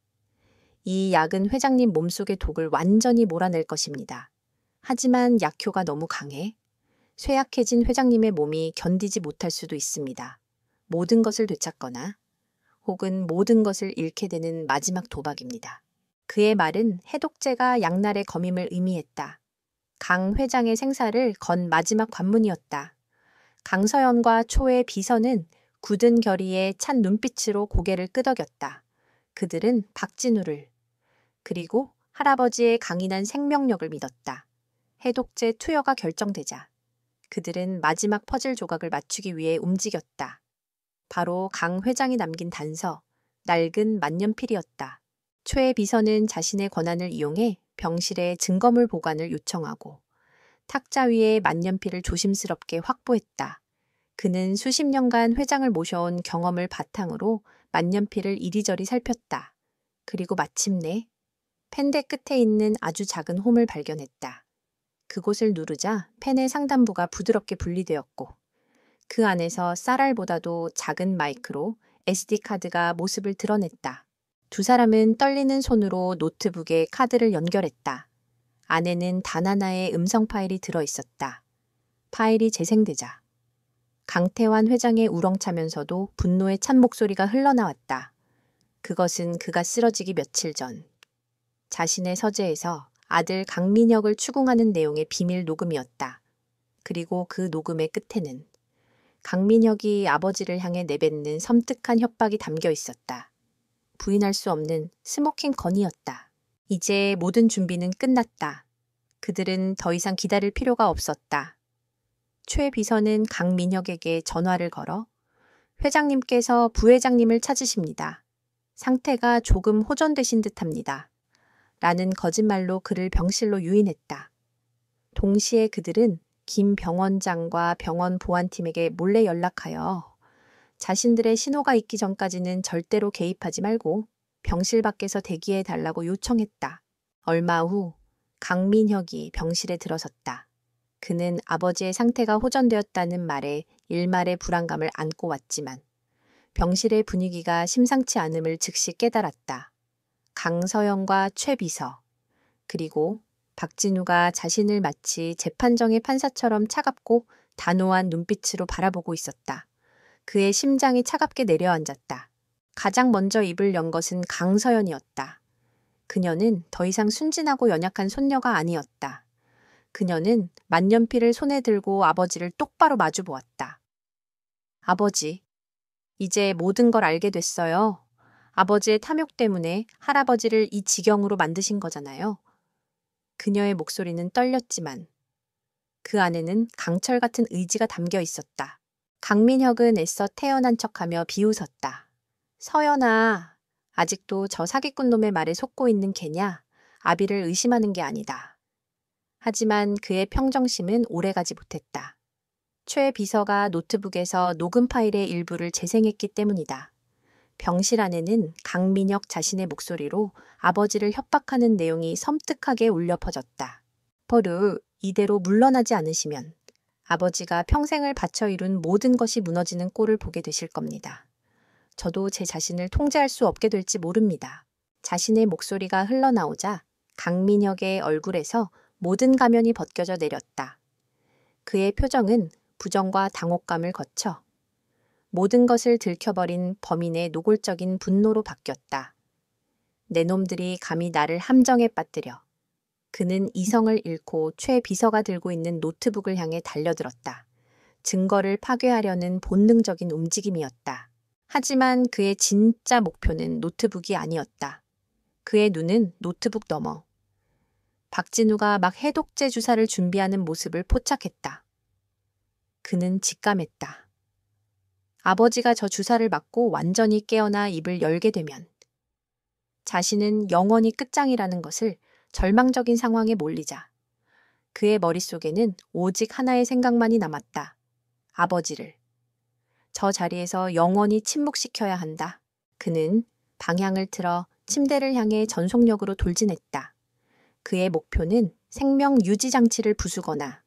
이 약은 회장님 몸속의 독을 완전히 몰아낼 것입니다. 하지만 약효가 너무 강해 쇠약해진 회장님의 몸이 견디지 못할 수도 있습니다. 모든 것을 되찾거나 혹은 모든 것을 잃게 되는 마지막 도박입니다. 그의 말은 해독제가 양날의 검임을 의미했다. 강 회장의 생사를 건 마지막 관문이었다. 강서연과 초의 비서는 굳은 결의에 찬 눈빛으로 고개를 끄덕였다. 그들은 박진우를 그리고 할아버지의 강인한 생명력을 믿었다. 해독제 투여가 결정되자 그들은 마지막 퍼즐 조각을 맞추기 위해 움직였다. 바로 강 회장이 남긴 단서, 낡은 만년필이었다. 최 비서는 자신의 권한을 이용해 병실에 증거물 보관을 요청하고 탁자 위에 만년필을 조심스럽게 확보했다. 그는 수십 년간 회장을 모셔온 경험을 바탕으로 만년필을 이리저리 살폈다. 그리고 마침내 펜대 끝에 있는 아주 작은 홈을 발견했다. 그곳을 누르자 펜의 상단부가 부드럽게 분리되었고 그 안에서 쌀알보다도 작은 마이크로 SD카드가 모습을 드러냈다. 두 사람은 떨리는 손으로 노트북에 카드를 연결했다. 안에는 단 하나의 음성 파일이 들어있었다. 파일이 재생되자 강태환 회장의 우렁차면서도 분노에 찬 목소리가 흘러나왔다. 그것은 그가 쓰러지기 며칠 전 자신의 서재에서 아들 강민혁을 추궁하는 내용의 비밀 녹음이었다. 그리고 그 녹음의 끝에는 강민혁이 아버지를 향해 내뱉는 섬뜩한 협박이 담겨 있었다. 부인할 수 없는 스모킹 건이었다. 이제 모든 준비는 끝났다. 그들은 더 이상 기다릴 필요가 없었다. 최 비서는 강민혁에게 전화를 걸어 회장님께서 부회장님을 찾으십니다. 상태가 조금 호전되신 듯합니다. 라는 거짓말로 그를 병실로 유인했다. 동시에 그들은 김 병원장과 병원 보안팀에게 몰래 연락하여 자신들의 신호가 있기 전까지는 절대로 개입하지 말고 병실 밖에서 대기해 달라고 요청했다. 얼마 후 강민혁이 병실에 들어섰다. 그는 아버지의 상태가 호전되었다는 말에 일말의 불안감을 안고 왔지만 병실의 분위기가 심상치 않음을 즉시 깨달았다. 강서영과 최 비서 그리고 박진우가 자신을 마치 재판정의 판사처럼 차갑고 단호한 눈빛으로 바라보고 있었다. 그의 심장이 차갑게 내려앉았다. 가장 먼저 입을 연 것은 강서연이었다. 그녀는 더 이상 순진하고 연약한 손녀가 아니었다. 그녀는 만년필을 손에 들고 아버지를 똑바로 마주 보았다. 아버지, 이제 모든 걸 알게 됐어요. 아버지의 탐욕 때문에 할아버지를 이 지경으로 만드신 거잖아요. 그녀의 목소리는 떨렸지만 그 안에는 강철 같은 의지가 담겨 있었다. 강민혁은 애써 태연한 척하며 비웃었다. 서연아, 아직도 저 사기꾼 놈의 말에 속고 있는 개냐? 아비를 의심하는 게 아니다. 하지만 그의 평정심은 오래가지 못했다. 최 비서가 노트북에서 녹음 파일의 일부를 재생했기 때문이다. 병실 안에는 강민혁 자신의 목소리로 아버지를 협박하는 내용이 섬뜩하게 울려 퍼졌다. 버르, 이대로 물러나지 않으시면 아버지가 평생을 바쳐 이룬 모든 것이 무너지는 꼴을 보게 되실 겁니다. 저도 제 자신을 통제할 수 없게 될지 모릅니다. 자신의 목소리가 흘러나오자 강민혁의 얼굴에서 모든 가면이 벗겨져 내렸다. 그의 표정은 부정과 당혹감을 거쳐 모든 것을 들켜버린 범인의 노골적인 분노로 바뀌었다. 내 놈들이 감히 나를 함정에 빠뜨려. 그는 이성을 잃고 최 비서가 들고 있는 노트북을 향해 달려들었다. 증거를 파괴하려는 본능적인 움직임이었다. 하지만 그의 진짜 목표는 노트북이 아니었다. 그의 눈은 노트북 너머. 박진우가 막 해독제 주사를 준비하는 모습을 포착했다. 그는 직감했다. 아버지가 저 주사를 맞고 완전히 깨어나 입을 열게 되면 자신은 영원히 끝장이라는 것을 절망적인 상황에 몰리자 그의 머릿속에는 오직 하나의 생각만이 남았다. 아버지를. 저 자리에서 영원히 침묵시켜야 한다. 그는 방향을 틀어 침대를 향해 전속력으로 돌진했다. 그의 목표는 생명 유지 장치를 부수거나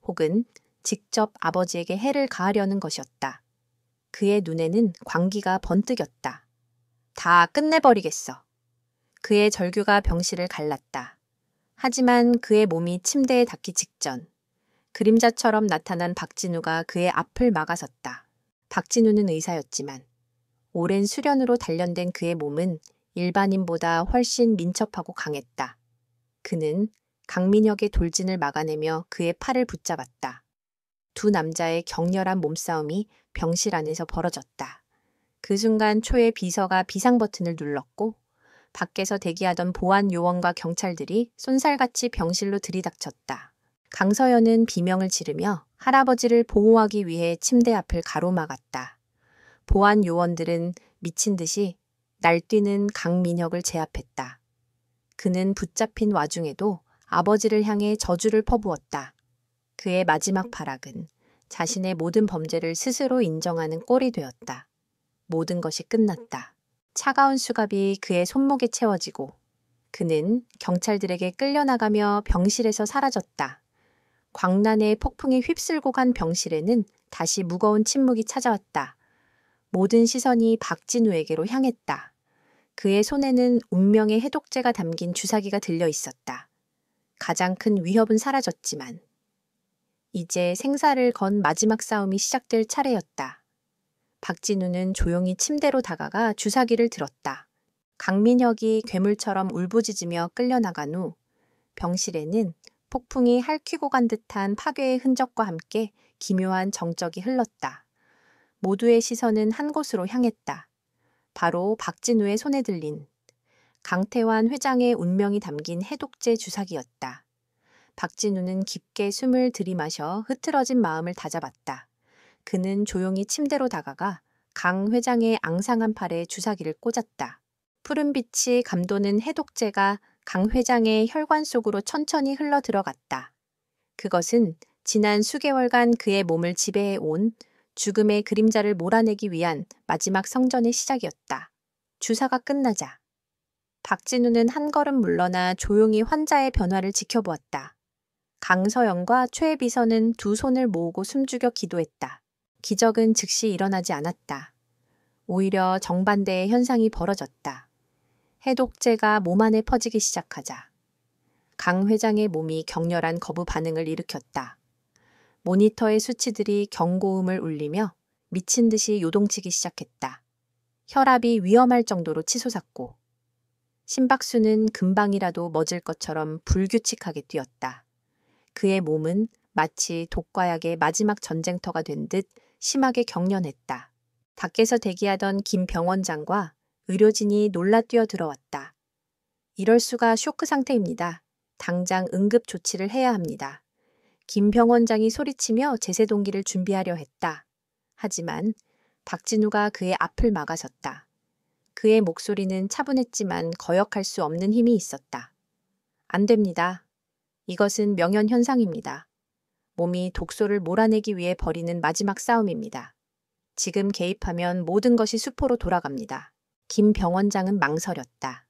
혹은 직접 아버지에게 해를 가하려는 것이었다. 그의 눈에는 광기가 번뜩였다. 다 끝내버리겠어. 그의 절규가 병실을 갈랐다. 하지만 그의 몸이 침대에 닿기 직전 그림자처럼 나타난 박진우가 그의 앞을 막아섰다. 박진우는 의사였지만 오랜 수련으로 단련된 그의 몸은 일반인보다 훨씬 민첩하고 강했다. 그는 강민혁의 돌진을 막아내며 그의 팔을 붙잡았다. 두 남자의 격렬한 몸싸움이 병실 안에서 벌어졌다. 그 순간 초의 비서가 비상 버튼을 눌렀고 밖에서 대기하던 보안 요원과 경찰들이 쏜살같이 병실로 들이닥쳤다. 강서연은 비명을 지르며 할아버지를 보호하기 위해 침대 앞을 가로막았다. 보안 요원들은 미친 듯이 날뛰는 강민혁을 제압했다. 그는 붙잡힌 와중에도 아버지를 향해 저주를 퍼부었다. 그의 마지막 발악은 자신의 모든 범죄를 스스로 인정하는 꼴이 되었다. 모든 것이 끝났다. 차가운 수갑이 그의 손목에 채워지고 그는 경찰들에게 끌려나가며 병실에서 사라졌다. 광란의 폭풍이 휩쓸고 간 병실에는 다시 무거운 침묵이 찾아왔다. 모든 시선이 박진우에게로 향했다. 그의 손에는 운명의 해독제가 담긴 주사기가 들려 있었다. 가장 큰 위협은 사라졌지만 이제 생사를 건 마지막 싸움이 시작될 차례였다. 박진우는 조용히 침대로 다가가 주사기를 들었다. 강민혁이 괴물처럼 울부짖으며 끌려나간 후 병실에는 폭풍이 핥히고 간 듯한 파괴의 흔적과 함께 기묘한 정적이 흘렀다. 모두의 시선은 한 곳으로 향했다. 바로 박진우의 손에 들린 강태환 회장의 운명이 담긴 해독제 주사기였다. 박진우는 깊게 숨을 들이마셔 흐트러진 마음을 다잡았다. 그는 조용히 침대로 다가가 강 회장의 앙상한 팔에 주사기를 꽂았다. 푸른 빛이 감도는 해독제가 강 회장의 혈관 속으로 천천히 흘러 들어갔다. 그것은 지난 수개월간 그의 몸을 지배해 온 죽음의 그림자를 몰아내기 위한 마지막 성전의 시작이었다. 주사가 끝나자 박진우는 한 걸음 물러나 조용히 환자의 변화를 지켜보았다. 강서영과 최 비서는 두 손을 모으고 숨죽여 기도했다. 기적은 즉시 일어나지 않았다. 오히려 정반대의 현상이 벌어졌다. 해독제가 몸 안에 퍼지기 시작하자 강 회장의 몸이 격렬한 거부 반응을 일으켰다. 모니터의 수치들이 경고음을 울리며 미친 듯이 요동치기 시작했다. 혈압이 위험할 정도로 치솟았고 심박수는 금방이라도 멎을 것처럼 불규칙하게 뛰었다. 그의 몸은 마치 독과약의 마지막 전쟁터가 된 듯 심하게 경련했다. 밖에서 대기하던 김 병원장과 의료진이 놀라 뛰어 들어왔다. 이럴 수가 쇼크 상태입니다. 당장 응급 조치를 해야 합니다. 김 병원장이 소리치며 제세동기를 준비하려 했다. 하지만 박진우가 그의 앞을 막아섰다. 그의 목소리는 차분했지만 거역할 수 없는 힘이 있었다. 안 됩니다. 이것은 명현현상입니다. 몸이 독소를 몰아내기 위해 벌이는 마지막 싸움입니다. 지금 개입하면 모든 것이 수포로 돌아갑니다. 김 병원장은 망설였다.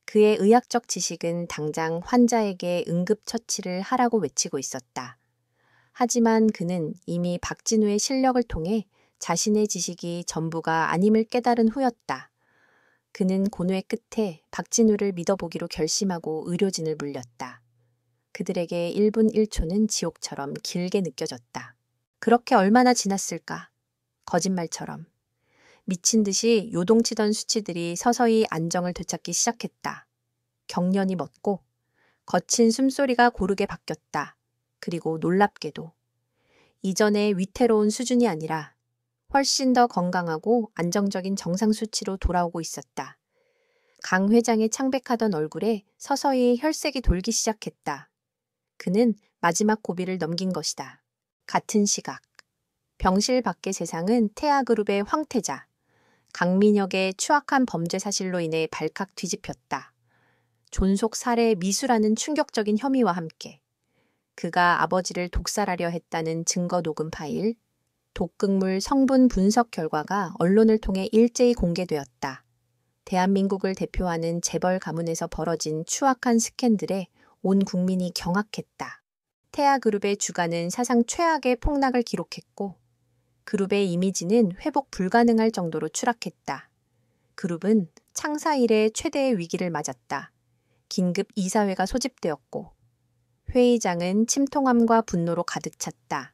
그의 의학적 지식은 당장 환자에게 응급처치를 하라고 외치고 있었다. 하지만 그는 이미 박진우의 실력을 통해 자신의 지식이 전부가 아님을 깨달은 후였다. 그는 고뇌 끝에 박진우를 믿어보기로 결심하고 의료진을 물렸다. 그들에게 1분 1초는 지옥처럼 길게 느껴졌다. 그렇게 얼마나 지났을까? 거짓말처럼. 미친 듯이 요동치던 수치들이 서서히 안정을 되찾기 시작했다. 경련이 멎고 거친 숨소리가 고르게 바뀌었다. 그리고 놀랍게도 이전의 위태로운 수준이 아니라 훨씬 더 건강하고 안정적인 정상 수치로 돌아오고 있었다. 강 회장의 창백하던 얼굴에 서서히 혈색이 돌기 시작했다. 그는 마지막 고비를 넘긴 것이다. 같은 시각. 병실 밖의 세상은 태아그룹의 황태자, 강민혁의 추악한 범죄 사실로 인해 발칵 뒤집혔다. 존속 살해 미수라는 충격적인 혐의와 함께 그가 아버지를 독살하려 했다는 증거 녹음 파일, 독극물 성분 분석 결과가 언론을 통해 일제히 공개되었다. 대한민국을 대표하는 재벌 가문에서 벌어진 추악한 스캔들에 온 국민이 경악했다. 태아그룹의 주가는 사상 최악의 폭락을 기록했고 그룹의 이미지는 회복 불가능할 정도로 추락했다. 그룹은 창사 이래 최대의 위기를 맞았다. 긴급 이사회가 소집되었고 회의장은 침통함과 분노로 가득 찼다.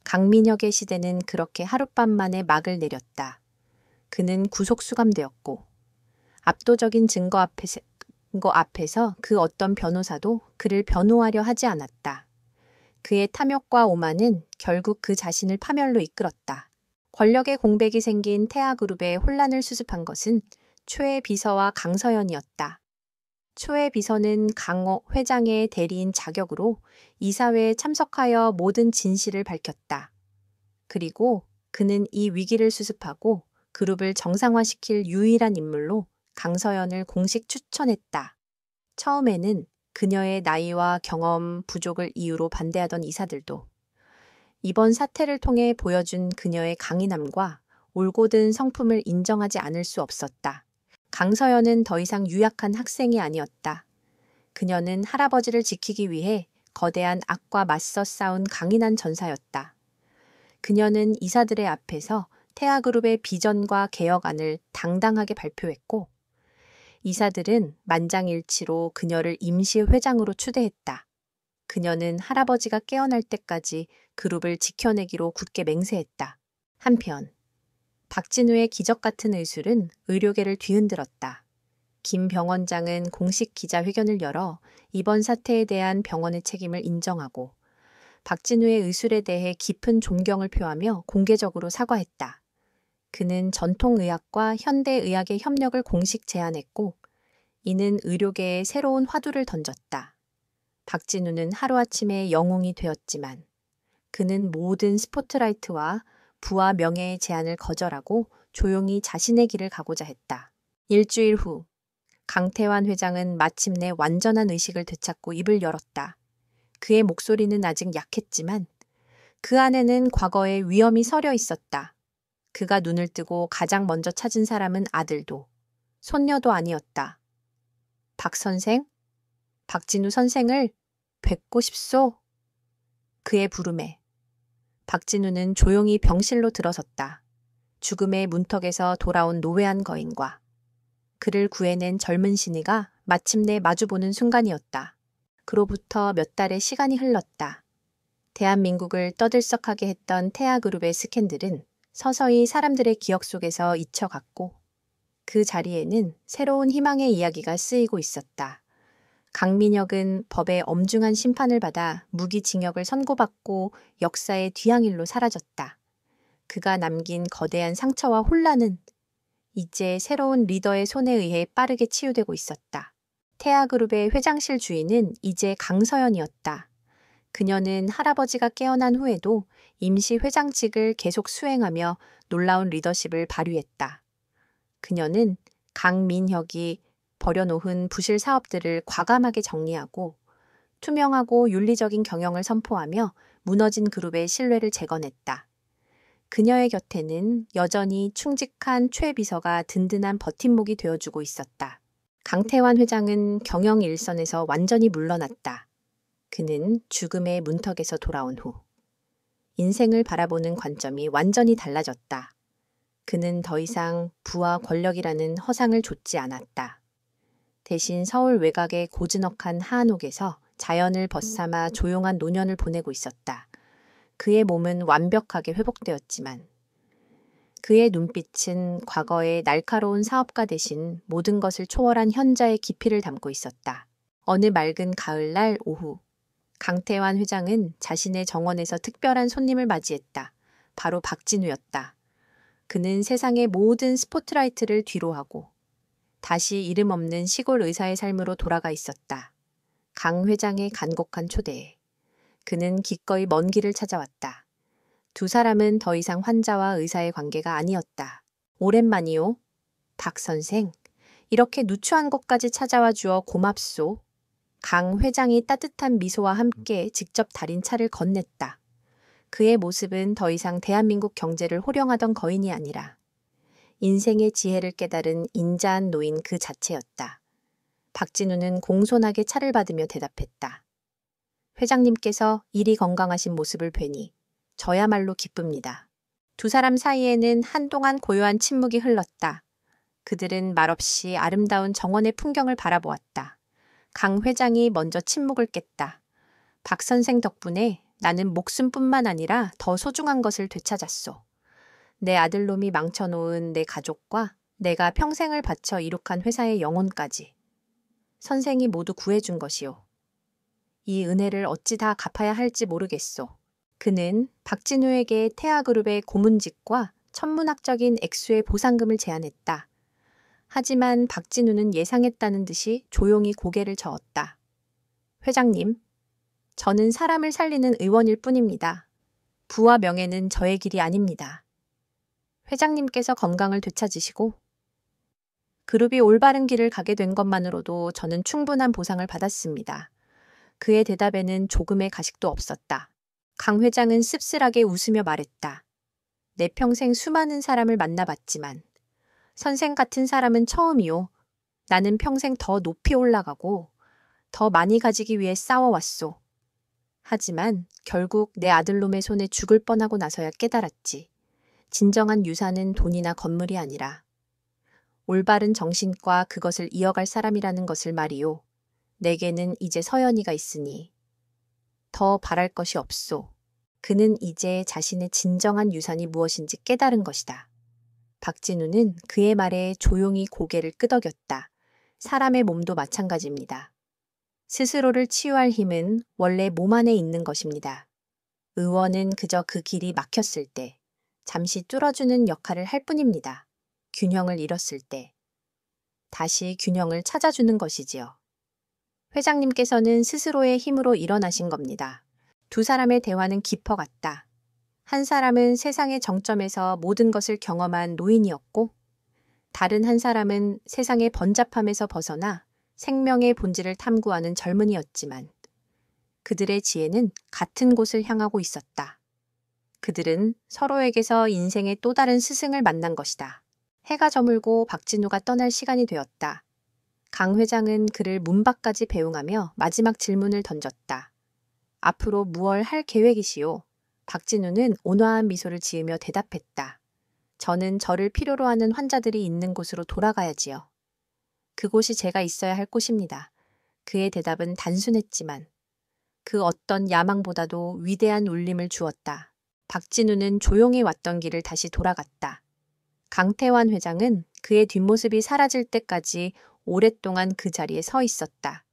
강민혁의 시대는 그렇게 하룻밤 만에 막을 내렸다. 그는 구속 수감되었고 압도적인 증거 앞에서 그 어떤 변호사도 그를 변호하려 하지 않았다. 그의 탐욕과 오만은 결국 그 자신을 파멸로 이끌었다. 권력의 공백이 생긴 태아그룹의 혼란을 수습한 것은 초의 비서와 강서연이었다. 초의 비서는 강호 회장의 대리인 자격으로 이사회에 참석하여 모든 진실을 밝혔다. 그리고 그는 이 위기를 수습하고 그룹을 정상화시킬 유일한 인물로 강서연을 공식 추천했다. 처음에는 그녀의 나이와 경험 부족을 이유로 반대하던 이사들도 이번 사태를 통해 보여준 그녀의 강인함과 올곧은 성품을 인정하지 않을 수 없었다. 강서연은 더 이상 유약한 학생이 아니었다. 그녀는 할아버지를 지키기 위해 거대한 악과 맞서 싸운 강인한 전사였다. 그녀는 이사들의 앞에서 태아그룹의 비전과 개혁안을 당당하게 발표했고 이사들은 만장일치로 그녀를 임시 회장으로 추대했다. 그녀는 할아버지가 깨어날 때까지 그룹을 지켜내기로 굳게 맹세했다. 한편 박진우의 기적 같은 의술은 의료계를 뒤흔들었다. 김 병원장은 공식 기자회견을 열어 이번 사태에 대한 병원의 책임을 인정하고 박진우의 의술에 대해 깊은 존경을 표하며 공개적으로 사과했다. 그는 전통의학과 현대의학의 협력을 공식 제안했고 이는 의료계에 새로운 화두를 던졌다. 박진우는 하루아침에 영웅이 되었지만 그는 모든 스포트라이트와 부와 명예의 제안을 거절하고 조용히 자신의 길을 가고자 했다. 일주일 후 강태환 회장은 마침내 완전한 의식을 되찾고 입을 열었다. 그의 목소리는 아직 약했지만 그 안에는 과거의 위험이 서려 있었다. 그가 눈을 뜨고 가장 먼저 찾은 사람은 아들도 손녀도 아니었다. 박 선생? 박진우 선생을 뵙고 싶소? 그의 부름에 박진우는 조용히 병실로 들어섰다. 죽음의 문턱에서 돌아온 노회한 거인과 그를 구해낸 젊은 신이가 마침내 마주보는 순간이었다. 그로부터 몇 달의 시간이 흘렀다. 대한민국을 떠들썩하게 했던 태아그룹의 스캔들은 서서히 사람들의 기억 속에서 잊혀갔고 그 자리에는 새로운 희망의 이야기가 쓰이고 있었다. 강민혁은 법의 엄중한 심판을 받아 무기징역을 선고받고 역사의 뒤향일로 사라졌다. 그가 남긴 거대한 상처와 혼란은 이제 새로운 리더의 손에 의해 빠르게 치유되고 있었다. 태아그룹의 회장실 주인은 이제 강서연이었다. 그녀는 할아버지가 깨어난 후에도 임시 회장직을 계속 수행하며 놀라운 리더십을 발휘했다. 그녀는 강민혁이 버려놓은 부실 사업들을 과감하게 정리하고 투명하고 윤리적인 경영을 선포하며 무너진 그룹의 신뢰를 재건했다. 그녀의 곁에는 여전히 충직한 최 비서가 든든한 버팀목이 되어주고 있었다. 강태환 회장은 경영 일선에서 완전히 물러났다. 그는 죽음의 문턱에서 돌아온 후 인생을 바라보는 관점이 완전히 달라졌다. 그는 더 이상 부와 권력이라는 허상을 좇지 않았다. 대신 서울 외곽의 고즈넉한 하안옥에서 자연을 벗삼아 조용한 노년을 보내고 있었다. 그의 몸은 완벽하게 회복되었지만 그의 눈빛은 과거의 날카로운 사업가 대신 모든 것을 초월한 현자의 깊이를 담고 있었다. 어느 맑은 가을날 오후, 강태환 회장은 자신의 정원에서 특별한 손님을 맞이했다. 바로 박진우였다. 그는 세상의 모든 스포트라이트를 뒤로하고 다시 이름 없는 시골 의사의 삶으로 돌아가 있었다. 강 회장의 간곡한 초대에 그는 기꺼이 먼 길을 찾아왔다. 두 사람은 더 이상 환자와 의사의 관계가 아니었다. 오랜만이요. 박 선생, 이렇게 누추한 곳까지 찾아와 주어 고맙소. 강 회장이 따뜻한 미소와 함께 직접 달인 차를 건넸다. 그의 모습은 더 이상 대한민국 경제를 호령하던 거인이 아니라 인생의 지혜를 깨달은 인자한 노인 그 자체였다. 박진우는 공손하게 차를 받으며 대답했다. 회장님께서 이리 건강하신 모습을 뵈니 저야말로 기쁩니다. 두 사람 사이에는 한동안 고요한 침묵이 흘렀다. 그들은 말없이 아름다운 정원의 풍경을 바라보았다. 강 회장이 먼저 침묵을 깼다. 박 선생 덕분에 나는 목숨뿐만 아니라 더 소중한 것을 되찾았소. 내 아들놈이 망쳐놓은 내 가족과 내가 평생을 바쳐 이룩한 회사의 영혼까지. 선생이 모두 구해준 것이오. 이 은혜를 어찌 다 갚아야 할지 모르겠소. 그는 박진우에게 태아그룹의 고문직과 천문학적인 액수의 보상금을 제안했다. 하지만 박진우는 예상했다는 듯이 조용히 고개를 저었다. 회장님, 저는 사람을 살리는 의원일 뿐입니다. 부와 명예는 저의 길이 아닙니다. 회장님께서 건강을 되찾으시고 그룹이 올바른 길을 가게 된 것만으로도 저는 충분한 보상을 받았습니다. 그의 대답에는 조금의 가식도 없었다. 강 회장은 씁쓸하게 웃으며 말했다. 내 평생 수많은 사람을 만나봤지만 선생 같은 사람은 처음이요. 나는 평생 더 높이 올라가고 더 많이 가지기 위해 싸워왔소. 하지만 결국 내 아들놈의 손에 죽을 뻔하고 나서야 깨달았지. 진정한 유산은 돈이나 건물이 아니라 올바른 정신과 그것을 이어갈 사람이라는 것을 말이요. 내게는 이제 서연이가 있으니 더 바랄 것이 없소. 그는 이제 자신의 진정한 유산이 무엇인지 깨달은 것이다. 박진우는 그의 말에 조용히 고개를 끄덕였다. 사람의 몸도 마찬가지입니다. 스스로를 치유할 힘은 원래 몸 안에 있는 것입니다. 의원은 그저 그 길이 막혔을 때 잠시 뚫어주는 역할을 할 뿐입니다. 균형을 잃었을 때 다시 균형을 찾아주는 것이지요. 회장님께서는 스스로의 힘으로 일어나신 겁니다. 두 사람의 대화는 깊어갔다. 한 사람은 세상의 정점에서 모든 것을 경험한 노인이었고 다른 한 사람은 세상의 번잡함에서 벗어나 생명의 본질을 탐구하는 젊은이였지만 그들의 지혜는 같은 곳을 향하고 있었다. 그들은 서로에게서 인생의 또 다른 스승을 만난 것이다. 해가 저물고 박진우가 떠날 시간이 되었다. 강 회장은 그를 문 밖까지 배웅하며 마지막 질문을 던졌다. 앞으로 무얼 할 계획이시오? 박진우는 온화한 미소를 지으며 대답했다. 저는 저를 필요로 하는 환자들이 있는 곳으로 돌아가야지요. 그곳이 제가 있어야 할 곳입니다. 그의 대답은 단순했지만 그 어떤 야망보다도 위대한 울림을 주었다. 박진우는 조용히 왔던 길을 다시 돌아갔다. 강태환 회장은 그의 뒷모습이 사라질 때까지 오랫동안 그 자리에 서 있었다.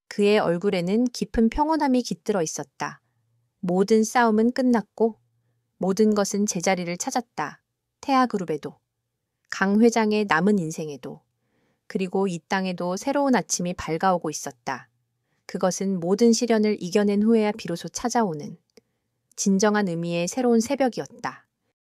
그의 얼굴에는 깊은 평온함이 깃들어 있었다. 모든 싸움은 끝났고 모든 것은 제자리를 찾았다. 태아그룹에도, 강 회장의 남은 인생에도, 그리고 이 땅에도 새로운 아침이 밝아오고 있었다. 그것은 모든 시련을 이겨낸 후에야 비로소 찾아오는 진정한 의미의 새로운 새벽이었다.